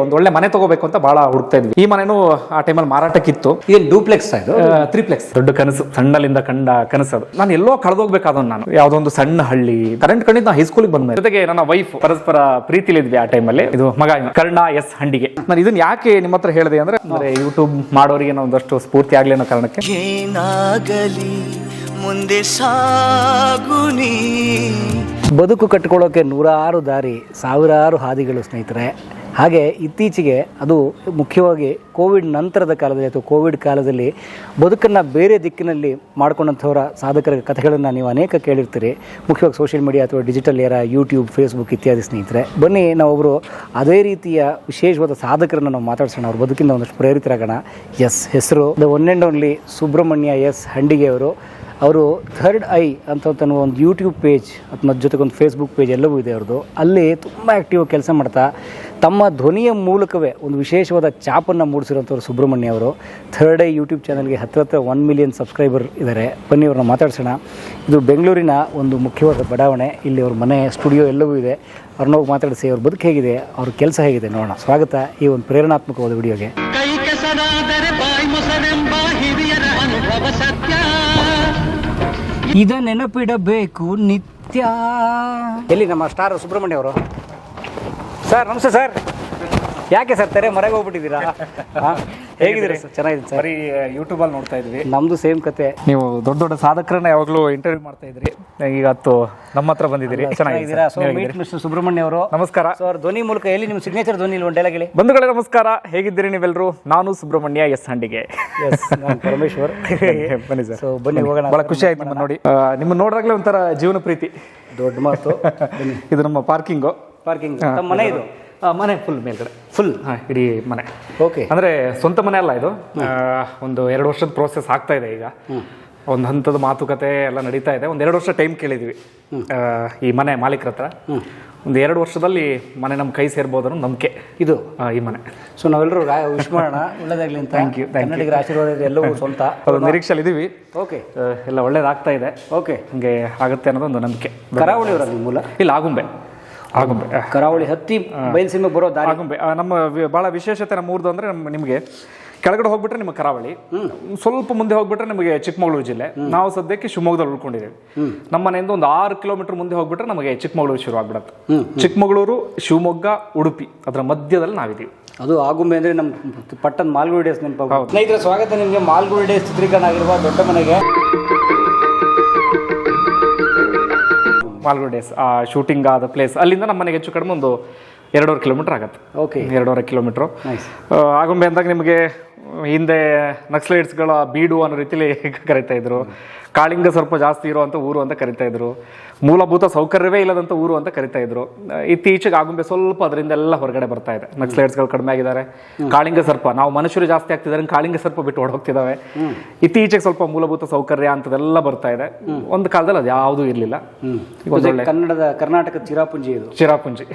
ಒಂದು ಒಳ್ಳೆ ಮನೆ ತಗೋಬೇಕು ಅಂತ ಬಹಳ ಹುಡುಕ್ತಾ ಇದ್ವಿ. ಈ ಮನೆನೂ ಆ ಟೈಮಲ್ಲಿ ಮಾರಾಟಕ್ಕಿತ್ತು. ಏನು ಡೂಪ್ಲೆಕ್ಸ್ ಇದು? ತ್ರಿಪ್ಲೆಕ್ಸ್. ದೊಡ್ಡ ಕನಸು, ಸಣ್ಣಲಿಂದ ಕಂಡ ಕನಸದು. ನಾನು ಎಲ್ಲೋ ಕಳೆದೋಗ್ಬೇಕಾದವ್ ನಾನು, ಯಾವ್ದೋ ಒಂದು ಸಣ್ಣ ಹಳ್ಳಿ ಕರೆಂಟ್ ಕಂಡಿದ್ದು ನಾನು ಹೈಸ್ಕೂಲಿಗೆ ಬಂದ ಜೊತೆಗೆ ನನ್ನ ವೈಫ್ ಪರಸ್ಪರ ಪ್ರೀತಿಲಿದ್ವಿ ಆ ಟೈಮಲ್ಲಿ. ಇದು ಮಗ ಕರ್ಣ ಎಸ್ ಹಂಡಿಗೆ. ನಾನು ಇದನ್ನ ಯಾಕೆ ನಿಮ್ಮ ಹತ್ರ ಹೇಳಿದೆ ಅಂದ್ರೆ ಯೂಟ್ಯೂಬ್ ಮಾಡೋರಿಗೆ ಒಂದಷ್ಟು ಸ್ಫೂರ್ತಿ ಆಗ್ಲಿ ಅನ್ನೋ ಕಾರಣಕ್ಕೆ. ಮುಂದೆ ಸಾಗುನಿ ಬದುಕು ಕಟ್ಟಿಕೊಳ್ಳೋಕೆ ನೂರಾರು ದಾರಿ, ಸಾವಿರಾರು ಹಾದಿಗಳು ಸ್ನೇಹಿತರೆ. ಹಾಗೆ ಇತ್ತೀಚೆಗೆ ಅದು ಮುಖ್ಯವಾಗಿ ಕೋವಿಡ್ ನಂತರದ ಕಾಲದಲ್ಲಿ ಅಥವಾ ಕೋವಿಡ್ ಕಾಲದಲ್ಲಿ ಬದುಕನ್ನು ಬೇರೆ ದಿಕ್ಕಿನಲ್ಲಿ ಮಾಡ್ಕೊಂಡಂಥವರ ಸಾಧಕರ ಕಥೆಗಳನ್ನು ನೀವು ಅನೇಕ ಕೇಳಿರ್ತೀರಿ. ಮುಖ್ಯವಾಗಿ ಸೋಷಿಯಲ್ ಮೀಡಿಯಾ ಅಥವಾ ಡಿಜಿಟಲ್ ಏರಾ, ಯೂಟ್ಯೂಬ್, ಫೇಸ್ಬುಕ್ ಇತ್ಯಾದಿ. ಸ್ನೇಹಿತರೆ, ಬನ್ನಿ ನಾವೊಬ್ಬರು ಅದೇ ರೀತಿಯ ವಿಶೇಷವಾದ ಸಾಧಕರನ್ನು ನಾವು ಮಾತಾಡ್ಸೋಣ. ಅವ್ರ ಬದುಕಿಂದ ಒಂದಷ್ಟು ಪ್ರೇರಿತರಾಗೋಣ. ಹೆಸರು the one and only Subrahmanya S Handige ಅವರು ಥರ್ಡ್ ಐ ಅಂತ ಒಂದು ಯೂಟ್ಯೂಬ್ ಪೇಜ್ ಅಥವಾ ಜೊತೆಗೆ ಒಂದು ಫೇಸ್ಬುಕ್ ಪೇಜ್ ಎಲ್ಲವೂ ಇದೆ ಅವ್ರದ್ದು. ಅಲ್ಲಿ ತುಂಬ ಆ್ಯಕ್ಟಿವ್ ಕೆಲಸ ಮಾಡ್ತಾ ತಮ್ಮ ಧ್ವನಿಯ ಮೂಲಕವೇ ಒಂದು ವಿಶೇಷವಾದ ಛಾಪನ್ನು ಮೂಡಿಸಿರೋಂಥವ್ರು ಸುಬ್ರಹ್ಮಣ್ಯ ಅವರು. ಥರ್ಡ್ ಐ ಯೂಟ್ಯೂಬ್ ಚಾನಲ್ಗೆ ಹತ್ತಿರ 1 ಮಿಲಿಯನ್ ಸಬ್ಸ್ಕ್ರೈಬರ್ ಇದ್ದಾರೆ. ಬನ್ನಿ ಅವ್ರನ್ನ ಮಾತಾಡ್ಸೋಣ. ಇದು ಬೆಂಗಳೂರಿನ ಒಂದು ಮುಖ್ಯವಾದ ಬಡಾವಣೆ. ಇಲ್ಲಿ ಅವ್ರ ಮನೆ, ಸ್ಟುಡಿಯೋ ಎಲ್ಲವೂ ಇದೆ. ಅವ್ರನ್ನ ಹೋಗಿ ಮಾತಾಡಿಸಿ ಅವ್ರ ಬದುಕು ಹೇಗಿದೆ, ಅವ್ರ ಕೆಲಸ ಹೇಗಿದೆ ನೋಡೋಣ. ಸ್ವಾಗತ ಈ ಒಂದು ಪ್ರೇರಣಾತ್ಮಕವಾದ ವಿಡಿಯೋಗೆ. ಇದ ನೆನಪಿಡಬೇಕು ನಿತ್ಯ. ಎಲ್ಲಿ ನಮ್ಮ ಸ್ಟಾರ್ ಸುಬ್ರಹ್ಮಣ್ಯ ಅವರು? ಸರ್ ನಮಸ್ತೆ ಸರ್. ಯಾಕೆ ಸರ್ ತೆರೆ ಮರೆಗೆ ಹೋಗ್ಬಿಟ್ಟಿದ್ದೀರಾ? ಹೇಗಿದ್ದೀರಾ ಸರ್? ಚೆನ್ನಾಗಿದೆ ಸರ್. ಬರೀ ಯೂಟ್ಯೂಬಲ್ಲಿ ನೋಡ್ತಾ ಇದ್ವಿ. ನಮ್ದು ಸೇಮ್ ಕತೆ. ನೀವು ದೊಡ್ಡ ದೊಡ್ಡ ಸಾಧಕರನ್ನ ಯಾವಾಗಲೂ ಇಂಟರ್ವ್ಯೂ ಮಾಡ್ತಾ ಇದ್ರಿ. ಈಗ ನಮ್ಮ ಹತ್ರ ಬಂದಿದ್ದೀರಿ. ಚೆನ್ನಾಗಿದ್ದೀರಾ? ಸೊ ಮೀಟ್ ಮಿಸ್ಟರ್ ಸುಬ್ರಹ್ಮಣ್ಯ ಅವರು, ನಮಸ್ಕಾರ. ಸೊ ಅವ್ರ ಧ್ವನಿ ಮೂಲಕ ಎಲ್ಲಿ ನಿಮ್ಮ ಸಿಗ್ನೇಚರ್ ಧ್ವನಿ ಒಂದು ಡೈಲಾಗ್ ಹೇಳಿ. ಬಂಧುಗಳೇ ನಮಸ್ಕಾರ, ಹೇಗಿದ್ದೀರಿ ನೀವೆಲ್ಲರೂ? ನಾನು ಸುಬ್ರಹ್ಮಣ್ಯ ಎಸ್ ಹಂಡಿಗೆ. ಪರಮೇಶ್ವರ್. ಬನ್ನಿ ಸರ್. ಸೊ ಬನ್ನಿ ಹೋಗೋಣ. ಬಹಳ ಖುಷಿ ಆಯ್ತು ನಿಮ್ಮನ್ನು ನೋಡಿ. ನಿಮ್ಮನ್ನು ನೋಡಿದಾಗಲೇ ಒಂಥರ ಜೀವನ ಪ್ರೀತಿ. ದೊಡ್ಡ ಮಾತು. ಇದು ನಮ್ಮ ಪಾರ್ಕಿಂಗ್. ನಮ್ಮ ಮನೆ ಇದು? ಮನೆ ಫುಲ್ ಮೇಲ್ಗಡೆ, ಫುಲ್ ಇಡೀ ಮನೆ. ಓಕೆ. ಅಂದರೆ ಸ್ವಂತ ಮನೆ ಅಲ್ಲ ಇದು. ಒಂದು 2 ವರ್ಷದ ಪ್ರೋಸೆಸ್ ಆಗ್ತಾ ಇದೆ. ಈಗ ಒಂದು ಹಂತದ ಮಾತುಕತೆ ಎಲ್ಲ ನಡೀತಾ ಇದೆ. ಒಂದು 2 ವರ್ಷ ಟೈಮ್ ಕೇಳಿದ್ವಿ ಈ ಮನೆ ಮಾಲೀಕರ ಹತ್ರ. ಒಂದು 2 ವರ್ಷದಲ್ಲಿ ಮನೆ ನಮ್ಮ ಕೈ ಸೇರ್ಬೋದು ಅನ್ನೋ ನಂಬಿಕೆ ಇದು ಈ ಮನೆ. ಸೊ ನಾವೆಲ್ಲರೂ ವಿಶ್ ಮಾಡೋಣ, ಒಳ್ಳೇದಾಗಲಿ ಅಂತ. Thank you. ಕನ್ನಡಿಗರ ಆಶೀರ್ವಾದ ಇದೆ, ಎಲ್ಲವೂ ಸ್ವಂತ. ಅದು ನಿರೀಕ್ಷೆಯಲ್ಲಿ ಇದ್ದೀವಿ. ಓಕೆ. ಎಲ್ಲ ಒಳ್ಳೇದಾಗ್ತಾ ಇದೆ. ಓಕೆ. ಹಂಗೆ ಆಗುತ್ತೆ ಅನ್ನೋದು ಒಂದು ನಂಬಿಕೆ. ಕರಾವಳಿಯವರ ನಿಮ್ಮ ಮೂಲ? ಇಲ್ಲ, ಆಗುಂಬೆ. ಕರಾವಳಿ ಹತ್ತಿ ಬಯಲುಸೀಮೆ ಬರೋ ದಾರಿ ಆಗುಂಬೆ. ನಮ್ಮ ಭಾಳ ವಿಶೇಷತೆ ನಮ್ಮ ಊರ್ದು ಅಂದರೆ ನಿಮಗೆ ಕೆಳಗಡೆ ಹೋಗ್ಬಿಟ್ರೆ ನಿಮಗೆ ಕರಾವಳಿ, ಸ್ವಲ್ಪ ಮುಂದೆ ಹೋಗ್ಬಿಟ್ರೆ ನಿಮಗೆ ಚಿಕ್ಕಮಗಳೂರು ಜಿಲ್ಲೆ. ನಾವು ಸದ್ಯಕ್ಕೆ ಶಿವಮೊಗ್ಗದಲ್ಲಿ ಉಳ್ಕೊಂಡಿದ್ದೀವಿ. ನಮ್ಮ ಮನೆಯಿಂದ ಒಂದು 6 ಕಿಲೋಮೀಟರ್ ಮುಂದೆ ಹೋಗ್ಬಿಟ್ರೆ ನಮಗೆ ಚಿಕ್ಕಮಗಳೂರು ಶುರು ಆಗ್ಬಿಡುತ್ತೆ. ಚಿಕ್ಕಮಗಳೂರು, ಶಿವಮೊಗ್ಗ, ಉಡುಪಿ ಅದರ ಮಧ್ಯದಲ್ಲಿ ನಾವಿದ್ದೀವಿ. ಅದು ಆಗುಂಬೆ ಅಂದರೆ ನಮ್ಮ ಪಟ್ಟಣ ಮಾಲ್ಗುಡಿ ಡೇಸ್ ನೆನಪಾಗ. ಸ್ನೇಹಿತರೆ, ಸ್ವಾಗತ ನಿಮಗೆ ಮಾಲ್ಗುಡಿ ಡೇಸ್ ಚಿತ್ರೀಕರಣ ಆಗಿರುವ ದೊಡ್ಡ ಮನೆಗೆ. ಮಾಲ್ಗುಡಿ ಡೇಸ್ ಶೂಟಿಂಗ್ ಆದ ಪ್ಲೇಸ್ ಅಲ್ಲಿಂದ ನಮ್ಮ ಮನೆಗೆ ಹೆಚ್ಚು ಕಡಿಮೆ ಒಂದು 2.5 ಕಿಲೋಮೀಟರ್ ಆಗುತ್ತೆ. ಓಕೆ. 2.5 ಕಿಲೋಮೀಟ್ರು. ಆಗುಂಬೆ ಅಂದಾಗ ನಿಮಗೆ ಹಿಂದೆ ನಕ್ಸಲೈಟ್ಸ್ಗಳ ಬೀಡು ಅನ್ನೋ ರೀತಿಲಿ ಕರಿತಾ ಇದ್ರು. ಕಾಳಿಂಗ ಸ್ವಲ್ಪ ಜಾಸ್ತಿ ಇರುವಂಥ ಊರು ಅಂತ ಕರಿತಾ ಇದ್ರು. ಮೂಲಭೂತ ಸೌಕರ್ಯವೇ ಇಲ್ಲದಂಥ ಊರು ಅಂತ ಕರಿತಾ ಇದ್ರು. ಇತ್ತೀಚೆಗೆ ಆಗುಂಬೆ ಸ್ವಲ್ಪ ಅದರಿಂದ ಎಲ್ಲ ಹೊರಗಡೆ ಬರ್ತಾ ಇದೆ. ನಕ್ಸಲೈಟ್ಸ್ಗಳು ಕಡಿಮೆ ಆಗಿದ್ದಾರೆ. ಕಾಳಿಂಗ ಸರ್ಪ, ನಾವು ಮನುಷ್ಯರು ಜಾಸ್ತಿ ಆಗ್ತಿದ್ದಾರೆ, ಕಾಳಿಂಗ ಸರ್ಪ ಬಿಟ್ಟು ಹೊರಡೋಗ್ತಿದ್ದಾವೆ. ಇತ್ತೀಚೆಗೆ ಸ್ವಲ್ಪ ಮೂಲಭೂತ ಸೌಕರ್ಯ ಅಂತದೆಲ್ಲ ಬರ್ತಾ ಇದೆ. ಒಂದು ಕಾಲದಲ್ಲಿ ಅದು ಯಾವುದೂ ಇರಲಿಲ್ಲ. ಕನ್ನಡದ ಕರ್ನಾಟಕ ಚಿರಾಪುಂಜಿ ಇದು. ಚಿರಾಪುಂಜಿ.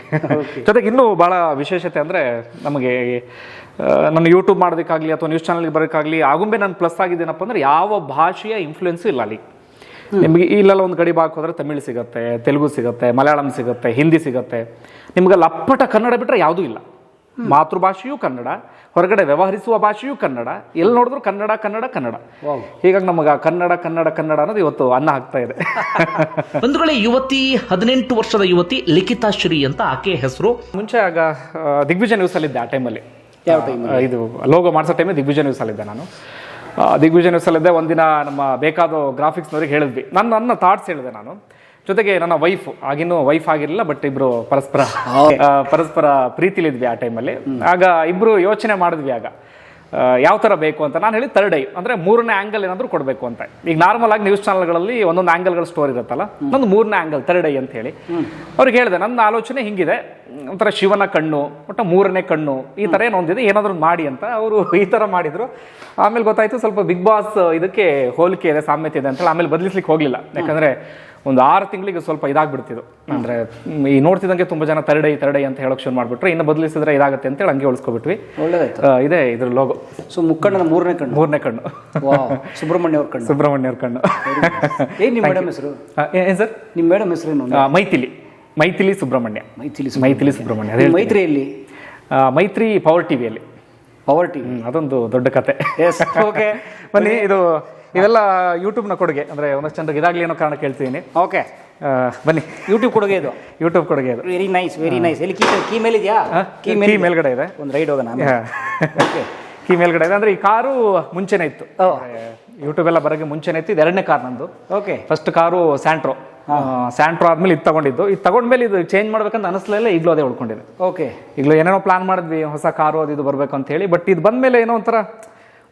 ಜೊತೆಗೆ ಇನ್ನೂ ಭಾಳ ವಿಶೇಷತೆ ಅಂದರೆ ನಮಗೆ ನನ್ನ ಯೂಟ್ಯೂಬ್ ಮಾಡೋದಕ್ಕಾಗಲಿ ಅಥವಾ ನ್ಯೂಸ್ ಚಾನಲ್ಗೆ ಬರೋಕ್ಕಾಗಲಿ ಆಗುಂಬೆ ನಾನು ಪ್ಲಸ್ ಆಗಿದ್ದೇನಪ್ಪ ಅಂದ್ರೆ ಯಾವ ಭಾಷೆಯ ಇನ್ಫ್ಲುಯೆನ್ಸು ಇಲ್ಲ ಅಲ್ಲಿ. ನಿಮಗೆ ಇಲ್ಲೆಲ್ಲ ಒಂದು ಗಡಿ ಭಾಗಕ್ಕೆ ಹೋದರೆ ತಮಿಳು ಸಿಗುತ್ತೆ, ತೆಲುಗು ಸಿಗುತ್ತೆ, ಮಲಯಾಳಂ ಸಿಗುತ್ತೆ, ಹಿಂದಿ ಸಿಗುತ್ತೆ. ನಿಮ್ಗೆ ಲಪ್ಪಟ ಕನ್ನಡ ಬಿಟ್ಟರೆ ಯಾವುದೂ ಇಲ್ಲ. ಮಾತೃಭಾಷೆಯೂ ಕನ್ನಡ, ಹೊರಗಡೆ ವ್ಯವಹರಿಸುವ ಭಾಷೆಯೂ ಕನ್ನಡ, ಎಲ್ಲಿ ನೋಡಿದ್ರು ಕನ್ನಡ ಕನ್ನಡ ಕನ್ನಡ. ಹೀಗಾಗಿ ನಮಗೆ ಕನ್ನಡ ಕನ್ನಡ ಕನ್ನಡ ಅನ್ನೋದು ಇವತ್ತು ಅನ್ನ ಆಗ್ತಾ ಇದೆ. ಬಂಧುಗಳೇ, ಯುವತಿ 18 ವರ್ಷದ ಯುವತಿ ಲಿಖಿತಾ ಶ್ರೀ ಅಂತ ಆಕೆ ಹೆಸರು. ಮುಂಚೆ ಆಗ ದಿಗ್ವಿಜಯ ನ್ಯೂಸಲ್ಲಿದ್ದೆ ಆ ಟೈಮಲ್ಲಿ. ಯಾವ ಟೈಮ್? ಇದು ಲೋಗೋ ಮಾಡಿಸೋ ಟೈಮಲ್ಲಿ ದಿಗ್ವಿಜಯ ನ್ಯೂಸಲ್ಲಿದ್ದೆ ನಾನು. ದಿಗ್ವಿಜಯ ನ್ಯೂಸಲ್ಲಿದ್ದೆ. ಒಂದಿನ ನಮ್ಮ ಬೇಕಾದ ಗ್ರಾಫಿಕ್ಸ್ನವ್ರಿಗೆ ಹೇಳಿದ್ವಿ, ನನ್ನ ಥಾಟ್ಸ್ ಹೇಳಿದೆ ನಾನು. ಜೊತೆಗೆ ನನ್ನ ವೈಫ್, ಆಗಿನ್ನೂ ವೈಫ್ ಆಗಿರಲಿಲ್ಲ, ಬಟ್ ಇಬ್ರು ಪರಸ್ಪರ ಪ್ರೀತಿಲಿದ್ವಿ ಆ ಟೈಮಲ್ಲಿ. ಆಗ ಇಬ್ರು ಯೋಚನೆ ಮಾಡಿದ್ವಿ ಆಗ ಯಾವ ಥರ ಬೇಕು ಅಂತ. ನಾನು ಹೇಳಿ ಥರ್ಡ್ ಐ ಅಂದರೆ 3ನೇ ಆ್ಯಂಗಲ್ ಏನಾದರೂ ಕೊಡಬೇಕು ಅಂತ. ಈಗ ನಾರ್ಮಲ್ ಆಗಿ ನ್ಯೂಸ್ ಚಾನಲ್ಗಳಲ್ಲಿ ಒಂದೊಂದು ಆ್ಯಂಗಲ್ಗಳ ಸ್ಟೋರಿ ಇರುತ್ತಲ್ಲ, ನಂದು 3ನೇ ಆ್ಯಂಗಲ್ ಥರ್ಡ್ ಐ ಅಂತ ಹೇಳಿ ಅವ್ರಿಗೆ ಹೇಳಿದೆ. ನನ್ನ ಆಲೋಚನೆ ಹಿಂಗಿದೆ, ಒಂಥರ ಶಿವನ ಕಣ್ಣು, ಒಟ್ಟು 3ನೇ ಕಣ್ಣು, ಈ ಥರ ಏನೋ ಒಂದಿದೆ, ಏನಾದರೂ ಮಾಡಿ ಅಂತ. ಅವರು ಈ ಥರ ಮಾಡಿದರು. ಆಮೇಲೆ ಗೊತ್ತಾಯಿತು ಸ್ವಲ್ಪ ಬಿಗ್ ಬಾಸ್ ಇದಕ್ಕೆ ಹೋಲಿಕೆ ಇದೆ, ಸಾಮ್ಯತೆ ಇದೆ ಅಂತೇಳಿ. ಆಮೇಲೆ ಬದಲಿಸ್ಲಿಕ್ಕೆ ಹೋಗಲಿಲ್ಲ. ಯಾಕಂದರೆ ಒಂದು 6 ತಿಂಗಳಿಗೆ ಸ್ವಲ್ಪ ಇದಾಗ್ಬಿಡ್ತಿದ್ದು. ಅಂದರೆ ಈ ನೋಡ್ತಿದ್ದಂಗೆ ತುಂಬ ಜನ ಥರ್ಡ್ ಐ ಅಂತ ಹೇಳೋಕೆ ಶುರು ಮಾಡಿಬಿಟ್ರು. ಇನ್ನು ಬದಲಿಸಿದ್ರೆ ಇದಾಗುತ್ತೆ ಅಂತೇಳಿ ಹಂಗೆ ಉಳಿಸ್ಕೊಬಿಟ್ವಿ. ಒಳ್ಳೆದಾಯ್ತು. ಇದೆ ಇದ್ರ ಲೋಗೋ. ಸೊ ಮುಕ್ಕಣ್ಣನ 3ನೇ ಕಣ್ಣು. 3ನೇ ಕಣ್ಣು. ಸುಬ್ರಹ್ಮಣ್ಯ ಅವ್ರ ಕಣ್ಣು. ಸುಬ್ರಹ್ಮಣ್ಯ ಅವ್ರ ಕಣ್ಣು. ಏನು ನಿಮ್ಮ ಮೇಡಮ್ ಹೆಸರು? ಏನು ಸರ್? ನಿಮ್ಮ ಮೇಡಮ್ ಹೆಸರೇನು? ಮೈಥಿಲಿ ಸುಬ್ರಹ್ಮಣ್ಯ. ಮೈಥಿಲಿ ಸುಬ್ರಹ್ಮಣ್ಯ. ಅದೇ ಮೈತ್ರಿಯಲ್ಲಿ ಮೈತ್ರಿ ಪವರ್ ಟಿವಿಯಲ್ಲಿ. ಪವರ್ ಟಿವಿ ಅದೊಂದು ದೊಡ್ಡ ಕತೆ. Yes, okay. ಬನ್ನಿ, ಇದು ಇವೆಲ್ಲ ಯೂಟ್ಯೂಬ್ನ ಕೊಡುಗೆ. ಅಂದರೆ ಒಂದಷ್ಟು ಜನರಿಗೆ ಇದಾಗಲಿ ಅನ್ನೋ ಕಾರಣ ಕೇಳ್ತಿದ್ದೀನಿ. ಓಕೆ, ಬನ್ನಿ. ಯೂಟ್ಯೂಬ್ ಕೊಡುಗೆ ಇದು. ಯೂಟ್ಯೂಬ್ ಕೊಡುಗೆ ಇದು. Very nice, very nice. ಎಲ್ಲಿ ಕೀ ಮೇಲೆ ಇದೆಯಾ? ಕೀ ಮೇಲ್ಗಡೆ ಇದೆ. ಒಂದು ರೈಡ್ ಹೋಗೋಣ. ಓಕೆ, ಕೀ ಮೇಲ್ಗಡೆ ಇದೆ. ಅಂದರೆ ಈ ಕಾರು ಮುಂಚೆನೇ ಇತ್ತು, ಯೂಟ್ಯೂಬ್ ಎಲ್ಲ ಬರೋಕ್ಕೆ ಮುಂಚೆನೇ ಇತ್ತು. ಇದು 2ನೇ ಕಾರ್ ನಂದು. ಓಕೆ, ಫಸ್ಟ್ ಕಾರು ಸ್ಯಾಂಟ್ರೋ ಆದ್ಮೇಲೆ ಇದು ತಗೊಂಡಿದ್ದು. ಇದು ತಗೊಂಡ್ಮೇಲೆ ಇದು ಚೇಂಜ್ ಮಾಡ್ಬೇಕಂತ ಅನಿಸ್ಲಿಲ್ಲ. ಈಗಲೂ ಅದೇ ಉಳ್ಕೊಂಡಿದೆ. ಓಕೆ, ಈಗಲೂ ಏನೇನೋ ಪ್ಲಾನ್ ಮಾಡಿದ್ವಿ, ಹೊಸ ಕಾರು ಅದು ಇದು ಬರಬೇಕು ಅಂತ ಹೇಳಿ. ಬಟ್ ಇದು ಬಂದಮೇಲೆ ಏನೋ ಒಂಥರ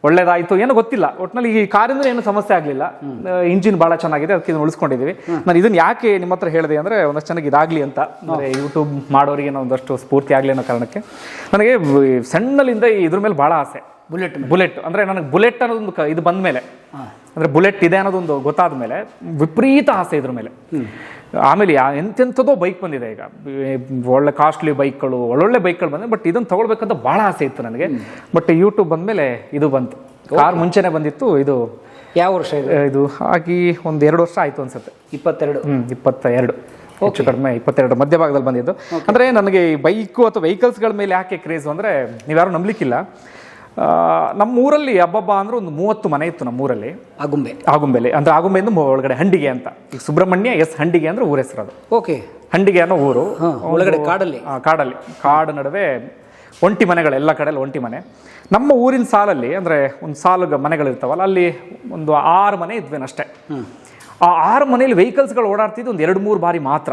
ಒಳ್ಳೇದಾಯಿತು, ಏನೋ ಗೊತ್ತಿಲ್ಲ. ಒಟ್ಟಿನಲ್ಲಿ ಈ ಕಾರಿಂದ ಏನು ಸಮಸ್ಯೆ ಆಗಲಿಲ್ಲ. ಇಂಜಿನ್ ಭಾಳ ಚೆನ್ನಾಗಿದೆ, ಅದಕ್ಕೆ ಇದನ್ನು ಉಳಿಸ್ಕೊಂಡಿದ್ದೀವಿ. ನಾನು ಇದನ್ನು ಯಾಕೆ ನಿಮ್ಮ ಹತ್ರ ಹೇಳಿದೆ ಅಂದರೆ ಒಂದಷ್ಟು ಚೆನ್ನಾಗಿ ಇದಾಗಲಿ ಅಂತ. ಅಂದರೆ ಯೂಟ್ಯೂಬ್ ಮಾಡೋರಿಗೆ ಒಂದಷ್ಟು ಸ್ಫೂರ್ತಿ ಆಗಲಿ ಅನ್ನೋ ಕಾರಣಕ್ಕೆ ನನಗೆ ಸಣ್ಣಲಿಂದ ಇದ್ರ ಮೇಲೆ ಭಾಳ ಆಸೆ. ಬುಲೆಟ್ ಅಂದರೆ ನನಗೆ ಬುಲೆಟ್ ಅನ್ನೋದೊಂದು ಇದು ಬಂದ ಮೇಲೆ, ಅಂದರೆ ಬುಲೆಟ್ ಇದೆ ಅನ್ನೋದೊಂದು ಗೊತ್ತಾದ ಮೇಲೆ ವಿಪರೀತ ಆಸೆ ಇದ್ರ ಮೇಲೆ. ಆಮೇಲೆ ಎಂತೆಂಥದೋ ಬೈಕ್ ಬಂದಿದೆ ಈಗ, ಒಳ್ಳೆ ಕಾಸ್ಟ್ಲಿ ಬೈಕ್ಗಳು, ಒಳ್ಳೊಳ್ಳೆ ಬೈಕ್ಗಳು ಬಂದಿದೆ. ಬಟ್ ಇದನ್ನು ತಗೊಳ್ಬೇಕಂತ ಭಾಳ ಆಸೆ ಇತ್ತು ನನಗೆ. ಬಟ್ ಯೂಟ್ಯೂಬ್ ಬಂದಮೇಲೆ ಇದು ಬಂತು. ಕಾರ್ ಮುಂಚೆನೇ ಬಂದಿತ್ತು. ಇದು ಯಾವ ವರ್ಷ ಇದು? ಇದು ಆಗಿ ಒಂದು 2 ವರ್ಷ ಆಯಿತು ಅನ್ಸುತ್ತೆ. 22. 22 ಹೆಚ್ಚು ಕಡಿಮೆ 22 ಮಧ್ಯಭಾಗದಲ್ಲಿ ಬಂದಿದ್ದು. ಅಂದರೆ ನನಗೆ ಈ ಬೈಕು ಅಥವಾ ವೆಹಿಕಲ್ಸ್ಗಳ ಮೇಲೆ ಯಾಕೆ ಕ್ರೇಜು ಅಂದರೆ, ನೀವ್ಯಾರು ನಂಬಲಿಕ್ಕಿಲ್ಲ, ನಮ್ಮೂರಲ್ಲಿ ಹಬ್ಬಬ್ಬ ಅಂದ್ರೆ ಒಂದು 30 ಮನೆ ಇತ್ತು ನಮ್ಮೂರಲ್ಲಿ. ಆಗುಂಬೆಲಿ ಅಂದರೆ ಆಗುಂಬೆಯಿಂದ ಒಳಗಡೆ ಹಂಡಿಗೆ ಅಂತ. ಈಗ ಸುಬ್ರಹ್ಮಣ್ಯ ಹಂಡಿಗೆ ಅಂದ್ರೆ ಊರ ಹೆಸರು ಅದು. ಓಕೆ, ಹಂಡಿಗೆ ಅನ್ನೋ ಊರು. ಒಳಗಡೆ ಕಾಡು ನಡುವೆ ಒಂಟಿ ಮನೆಗಳು, ಎಲ್ಲ ಕಡೆಯಲ್ಲಿ ಒಂಟಿ ಮನೆ. ನಮ್ಮ ಊರಿನ ಸಾಲಲ್ಲಿ ಅಂದರೆ ಒಂದು ಸಾಲು ಮನೆಗಳಿರ್ತಾವಲ್ಲ, ಅಲ್ಲಿ ಒಂದು 6 ಮನೆ ಇದ್ವೇನಷ್ಟೇ. ಆ 6 ಮನೇಲಿ ವೆಹಿಕಲ್ಸ್ಗಳು ಓಡಾಡ್ತಿದ್ದು ಒಂದು 2-3 ಬಾರಿ ಮಾತ್ರ.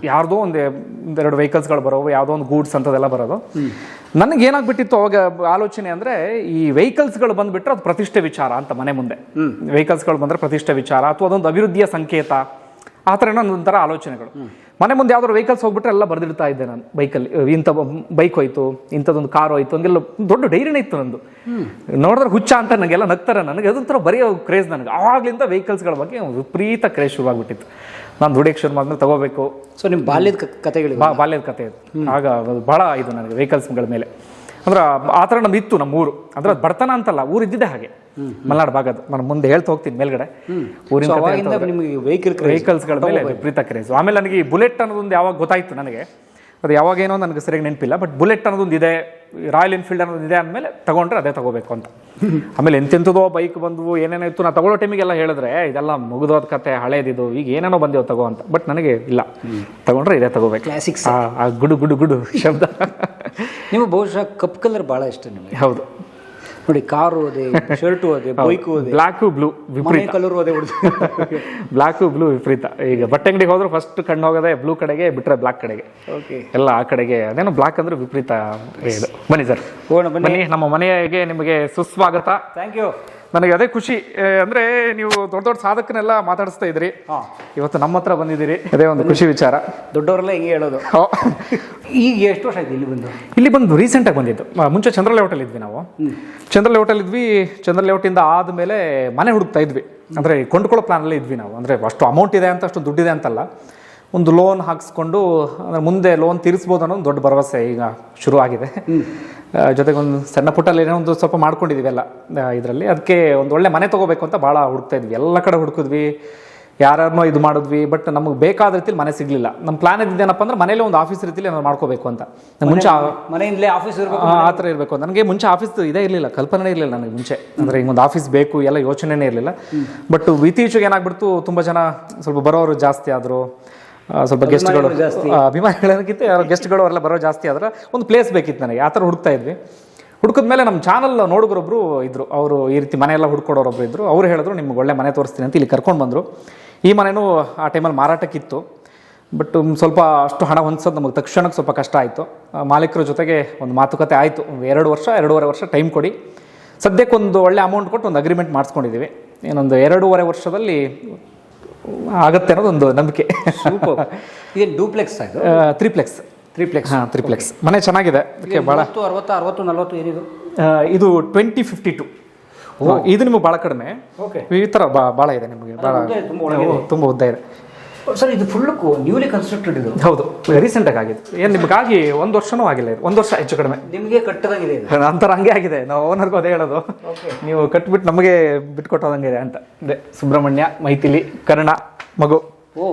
ಯಾರ್ದೋ ಒಂದೆರಡು ವೆಹಿಕಲ್ಸ್ಗಳು ಬರೋವು, ಯಾವುದೋ ಒಂದು ಗೂಡ್ಸ್ ಅಂತದೆಲ್ಲ ಬರೋದು. ನನಗೆ ಏನಾಗ್ಬಿಟ್ಟಿತ್ತು ಅವಾಗ ಆಲೋಚನೆ ಅಂದರೆ, ಈ ವೆಹಿಕಲ್ಸ್ಗಳು ಬಂದುಬಿಟ್ರೆ ಅದು ಪ್ರತಿಷ್ಠೆ ವಿಚಾರ ಅಂತ ಮನೆ ಮುಂದೆ. ವೆಹಿಕಲ್ಸ್ಗಳು ಬಂದರೆ ಪ್ರತಿಷ್ಠೆ ವಿಚಾರ ಅಥವಾ ಅದೊಂದು ಅಭಿವೃದ್ಧಿಯ ಸಂಕೇತ, ಆ ಥರ ಏನೋ ಒಂಥರ ಆಲೋಚನೆಗಳು. ಮನೆ ಮುಂದೆ ಯಾವ್ದಾದ್ರು ವೆಹಿಕಲ್ಸ್ ಹೋಗ್ಬಿಟ್ರೆ ಎಲ್ಲ ಬರೆದಿಡ್ತಾ ಇದ್ದೆ ನಾನು ಬೈಕಲ್ಲಿ. ಇಂಥ ಬೈಕ್ ಹೋಯ್ತು, ಇಂಥದ್ದೊಂದು ಕಾರು ಹೋಯ್ತು, ಹಂಗೆಲ್ಲ ದೊಡ್ಡ ಡೈರಿನೇ ಇತ್ತು ನಂದು. ನೋಡಿದ್ರೆ ಹುಚ್ಚ ಅಂತ ನನಗೆಲ್ಲ ನಗ್ತಾರೆ. ನನಗೆ ಅದೊಂಥರ ಬರೀ ಕ್ರೇಜ್. ನನಗೆ ಆವಾಗಲಿಂದ ವೆಹಿಕಲ್ಸ್ಗಳ ಬಗ್ಗೆ ವಿಪರೀತ ಕ್ರೇಜ್ ಶುರುವಾಗ್ಬಿಟ್ಟಿತ್ತು. ನಾನು ದುಡಿಯೋಕ್ಕೆ ಶುರು ಮಾಡಿದ್ರೆ ತಗೋಬೇಕು. ಸೊ ನಿಮ್ಮ ಬಾಲ್ಯದ ಕಥೆಗಳು? ಬಾಲ್ಯದ ಕಥೆ ಇದು. ಆಗ ಭಾಳ ಇದು ನನಗೆ ವೆಹಿಕಲ್ಸ್ಗಳ ಮೇಲೆ. ಅಂದ್ರೆ ಆ ಥರ ನಮ್ದು ಇತ್ತು ನಮ್ಮೂರು. ಅಂದ್ರೆ ಅದು ಬಡತನ ಅಂತಲ್ಲ, ಊರು ಇದ್ದಿದ್ದೆ ಹಾಗೆ, ಮಲೆನಾಡು ಭಾಗದ್ದು. ನಾನು ಮುಂದೆ ಹೇಳ್ತಾ ಹೋಗ್ತೀನಿ ಮೇಲ್ಗಡೆ. ಊರಿನ ವೆಹಿಕಲ್ಸ್ಗಳ ಮೇಲೆ ವಿಪರೀತ ಕ್ರೇಜು. ಆಮೇಲೆ ನನಗೆ ಈ ಬುಲೆಟ್ ಅನ್ನೋದೊಂದು ಯಾವಾಗ ಗೊತ್ತಾಯ್ತು ನನಗೆ, ಅದು ಯಾವಾಗೇನೋ ನನಗೆ ಸರಿಯಾಗಿ ನೆನಪಿಲ್ಲ. ಬಟ್ ಬುಲೆಟ್ ಅನ್ನೋದೊಂದು ಇದೆ, ರಾಯಲ್ ಎನ್ಫೀಲ್ಡ್ ಅನ್ನೋದು ಇದೆ ಅಂದಮೇಲೆ ತಗೊಂಡ್ರೆ ಅದೇ ತಗೋಬೇಕು ಅಂತ. ಆಮೇಲೆ ಎಂತೆಂಥದೋ ಬೈಕ್ ಬಂದವು, ಏನೇನೋ ಇತ್ತು. ನಾನು ತಗೊಳ್ಳೋ ಟೈಮಿಗೆಲ್ಲ ಹೇಳಿದ್ರೆ ಇದೆಲ್ಲ ಮುಗಿದೋದ ಕತೆ, ಹಳೇದಿದು, ಈಗ ಏನೇನೋ ಬಂದೇವು ತಗೋ ಅಂತ. ಬಟ್ ನನಗೆ ಇಲ್ಲ, ತಗೊಂಡ್ರೆ ಇದೇ ತಗೋಬೇಕು. ಕ್ಲಾಸಿಕ್ಸ್. ಗುಡು ಶಬ್ದ. ನೀವು ಬಹುಶಃ ಕಪ್ ಕಲರ್ ಭಾಳ ಇಷ್ಟ ನಿಮಗೆ. ಹೌದು ನೋಡಿ, ಕಾರು ಅದೇ, ಶರ್ಟು ಅದೇ, ಬೈಕು ಅದೇ, ಬ್ಲ್ಯಾಕು ಬ್ಲೂ ವಿಪರೀತ. ಕಲರು ಅದೇ, ಬ್ಲ್ಯಾಕು ಬ್ಲೂ ವಿಪರೀತ. ಈಗ ಬಟ್ಟೆ ಅಂಗಡಿಗೆ ಹೋದ್ರೆ ಫಸ್ಟ್ ಕಣ್ಣು ಹೋಗೋದೇ ಬ್ಲೂ ಕಡೆಗೆ, ಬಿಟ್ಟರೆ ಬ್ಲ್ಯಾಕ್ ಕಡೆಗೆ. ಓಕೆ, ಎಲ್ಲ ಆ ಕಡೆಗೆ. ಅದೇನೋ ಬ್ಲ್ಯಾಕ್ ಅಂದ್ರೆ ವಿಪರೀತ. ಬನ್ನಿ ಸರ್, ಬನ್ನಿ ನಮ್ಮ ಮನೆಗೆ ನಿಮಗೆ ಸುಸ್ವಾಗತ. Thank you. ನನಗೆ ಅದೇ ಖುಷಿ. ಅಂದರೆ ನೀವು ದೊಡ್ಡ ದೊಡ್ಡ ಸಾಧಕನೆಲ್ಲ ಮಾತಾಡಿಸ್ತಾ ಇದ್ರಿ, ಇವತ್ತು ನಮ್ಮ ಹತ್ರ ಬಂದಿದ್ದೀರಿ, ಅದೇ ಒಂದು ಖುಷಿ ವಿಚಾರ. ದೊಡ್ಡವರೆಲ್ಲ ಹಿಂಗೆ ಹೇಳೋದು. ಈಗ ಎಷ್ಟು ವರ್ಷ ಆಯ್ತು ಇಲ್ಲಿ ಬಂದು? ರೀಸೆಂಟಾಗಿ ಬಂದಿದ್ದು. ಮುಂಚೆ ಚಂದ್ರ ಲೇಔಟಲ್ಲಿ ಇದ್ವಿ ನಾವು. ಚಂದ್ರ ಲೇಔಟಲ್ಲಿ ಇದ್ವಿ. ಚಂದ್ರ ಲೇಔಟಿಂದ ಆದಮೇಲೆ ಮನೆ ಹುಡುಕ್ತಾ ಇದ್ವಿ. ಅಂದರೆ ಕೊಂಡ್ಕೊಳ್ಳೋ ಪ್ಲಾನಲ್ಲಿ ಇದ್ವಿ ನಾವು. ಅಂದರೆ ಅಷ್ಟು ಅಮೌಂಟ್ ಇದೆ ಅಂತ, ಅಷ್ಟು ದುಡ್ಡಿದೆ ಅಂತಲ್ಲ, ಒಂದು ಲೋನ್ ಹಾಕ್ಸ್ಕೊಂಡು ಅಂದರೆ ಮುಂದೆ ಲೋನ್ ತೀರಿಸ್ಬೋದು ಅನ್ನೋ ಒಂದು ದೊಡ್ಡ ಭರವಸೆ ಈಗ ಶುರುವಾಗಿದೆ. ಜೊತೆಗೆ ಒಂದು ಸಣ್ಣ ಪುಟ್ಟಲ್ಲಿ ಏನೋ ಒಂದು ಸ್ವಲ್ಪ ಮಾಡ್ಕೊಂಡಿದ್ದೀವಿ ಇದರಲ್ಲಿ. ಅದಕ್ಕೆ ಒಂದು ಒಳ್ಳೆ ಮನೆ ತೊಗೋಬೇಕು ಅಂತ ಭಾಳ ಹುಡುಕ್ತಾ ಇದ್ವಿ. ಎಲ್ಲ ಕಡೆ ಹುಡುಕಿದ್ವಿ, ಯಾರನ್ನೋ ಇದು ಮಾಡಿದ್ವಿ. ಬಟ್ ನಮಗೆ ಬೇಕಾದ ರೀತಿಲಿ ಮನೆ ಸಿಗಲಿಲ್ಲ. ನಮ್ಮ ಪ್ಲಾನ್ ಇದ್ದೇನಪ್ಪ ಅಂದ್ರೆ ಮನೇಲಿ ಒಂದು ಆಫೀಸ್ ರೀತಿಲಿ ಏನಾದ್ರು ಮಾಡ್ಕೋಬೇಕು ಅಂತ. ಮುಂಚೆ ಮನೆಯಿಂದಲೇ ಆಫೀಸ್ ಇರಬೇಕು, ಆ ಥರ ಇರಬೇಕು. ನನಗೆ ಮುಂಚೆ ಆಫೀಸ್ ಇದೇ ಇರಲಿಲ್ಲ, ಕಲ್ಪನೆ ಇರಲಿಲ್ಲ ನನಗೆ ಮುಂಚೆ. ಅಂದರೆ ಹಿಂಗೊಂದು ಆಫೀಸ್ ಬೇಕು ಎಲ್ಲ ಯೋಚನೆನೇ ಇರಲಿಲ್ಲ. ಬಟ್ ಇತ್ತೀಚೆಗೆ ಏನಾಗ್ಬಿಡ್ತು, ತುಂಬ ಜನ ಸ್ವಲ್ಪ ಬರೋರು ಜಾಸ್ತಿ ಆದರು, ಸ್ವಲ್ಪ ಗೆಸ್ಟ್ಗಳು, ಅಭಿಮಾನಿಗಳಕ್ಕಿಂತ ಗೆಸ್ಟ್ಗಳು ಅವರೆಲ್ಲ ಬರೋ ಜಾಸ್ತಿ ಆದ್ರೆ ಒಂದು ಪ್ಲೇಸ್ ಬೇಕಿತ್ತು ನನಗೆ. ಆ ಥರ ಹುಡುಕ್ತಾ ಇದ್ವಿ. ಹುಡುಕಿದ್ಮೇಲೆ ನಮ್ಮ ಚಾನಲ್ ನೋಡುಗರೊಬ್ಬರು ಇದ್ದರು, ಅವರು ಈ ರೀತಿ ಮನೆಯೆಲ್ಲ ಹುಡ್ಕೊಡೋರೊಬ್ರು ಇದ್ದರು. ಅವರು ಹೇಳಿದ್ರು ನಿಮ್ಗೆ ಒಳ್ಳೆ ಮನೆ ತೋರಿಸ್ತೀನಿ ಅಂತ ಇಲ್ಲಿ ಕರ್ಕೊಂಡು ಬಂದರು. ಈ ಮನೆಯೂ ಆ ಟೈಮಲ್ಲಿ ಮಾರಾಟಕ್ಕಿತ್ತು. ಬಟ್ ಸ್ವಲ್ಪ ಅಷ್ಟು ಹಣ ಹೊಂದಿಸೋದು ನಮಗೆ ತಕ್ಷಣಕ್ಕೆ ಸ್ವಲ್ಪ ಕಷ್ಟ ಆಯಿತು. ಮಾಲೀಕರ ಜೊತೆಗೆ ಒಂದು ಮಾತುಕತೆ ಆಯಿತು. 2-2.5 ವರ್ಷ ಟೈಮ್ ಕೊಡಿ, ಸದ್ಯಕ್ಕೊಂದು ಒಳ್ಳೆ ಅಮೌಂಟ್ ಕೊಟ್ಟು ಒಂದು ಅಗ್ರಿಮೆಂಟ್ ಮಾಡಿಸ್ಕೊಂಡಿದ್ದೀವಿ. ಇನ್ನೊಂದು 2.5 ವರ್ಷದಲ್ಲಿ ಆಗುತ್ತೆ ಅನ್ನೋದೊಂದು ನಂಬಿಕೆ. ಸೂಪರ್. ಇದೇನು ಡೂಪ್ಲೆಕ್ಸ್ ಆಯಿತು? ತ್ರಿಪ್ಲೆಕ್ಸ್ ಮನೆ ಚೆನ್ನಾಗಿದೆ. ಅದಕ್ಕೆ ಭಾಳ 60, 40 ಏನಿದು? ಇದು 2052. ಇದು ನಿಮಗೆ ಭಾಳ ಕಡಿಮೆ. ಓಕೆ, ಈ ಥರ ಭಾಳ ಇದೆ ನಿಮಗೆ, ಭಾಳ ತುಂಬ ಉದ್ದ ಇದೆ ಸರ್. ಇದು ಫುಲ್ ನ್ಯೂಲಿ ಕನ್ಸ್ಟ್ರಕ್ಟೆಡ್ ಇದು? ಹೌದು, ರೀಸೆಂಟಾಗಿ ಆಗಿದೆ. ಏನು ನಿಮಗಾಗಿ 1 ವರ್ಷನೂ ಆಗಿಲ್ಲ, ಇದು 1 ವರ್ಷ ಹೆಚ್ಚು ಕಡಿಮೆ. ನಿಮಗೆ ಕಟ್ಟದಂಗಿದೆ ಅಂತರ ಹಂಗೆ ಆಗಿದೆ. ನಾವು ಓನರ್ಗೂ ಅದೇ ಹೇಳೋದು, ನೀವು ಕಟ್ಬಿಟ್ಟು ನಮಗೆ ಬಿಟ್ಕೊಟ್ಟೋದಂಗಿದೆ ಅಂತ. ಅದೇ ಸುಬ್ರಹ್ಮಣ್ಯ, ಮೈಥಿಲಿ, ಕರ್ಣ, ಮಗು. ಓ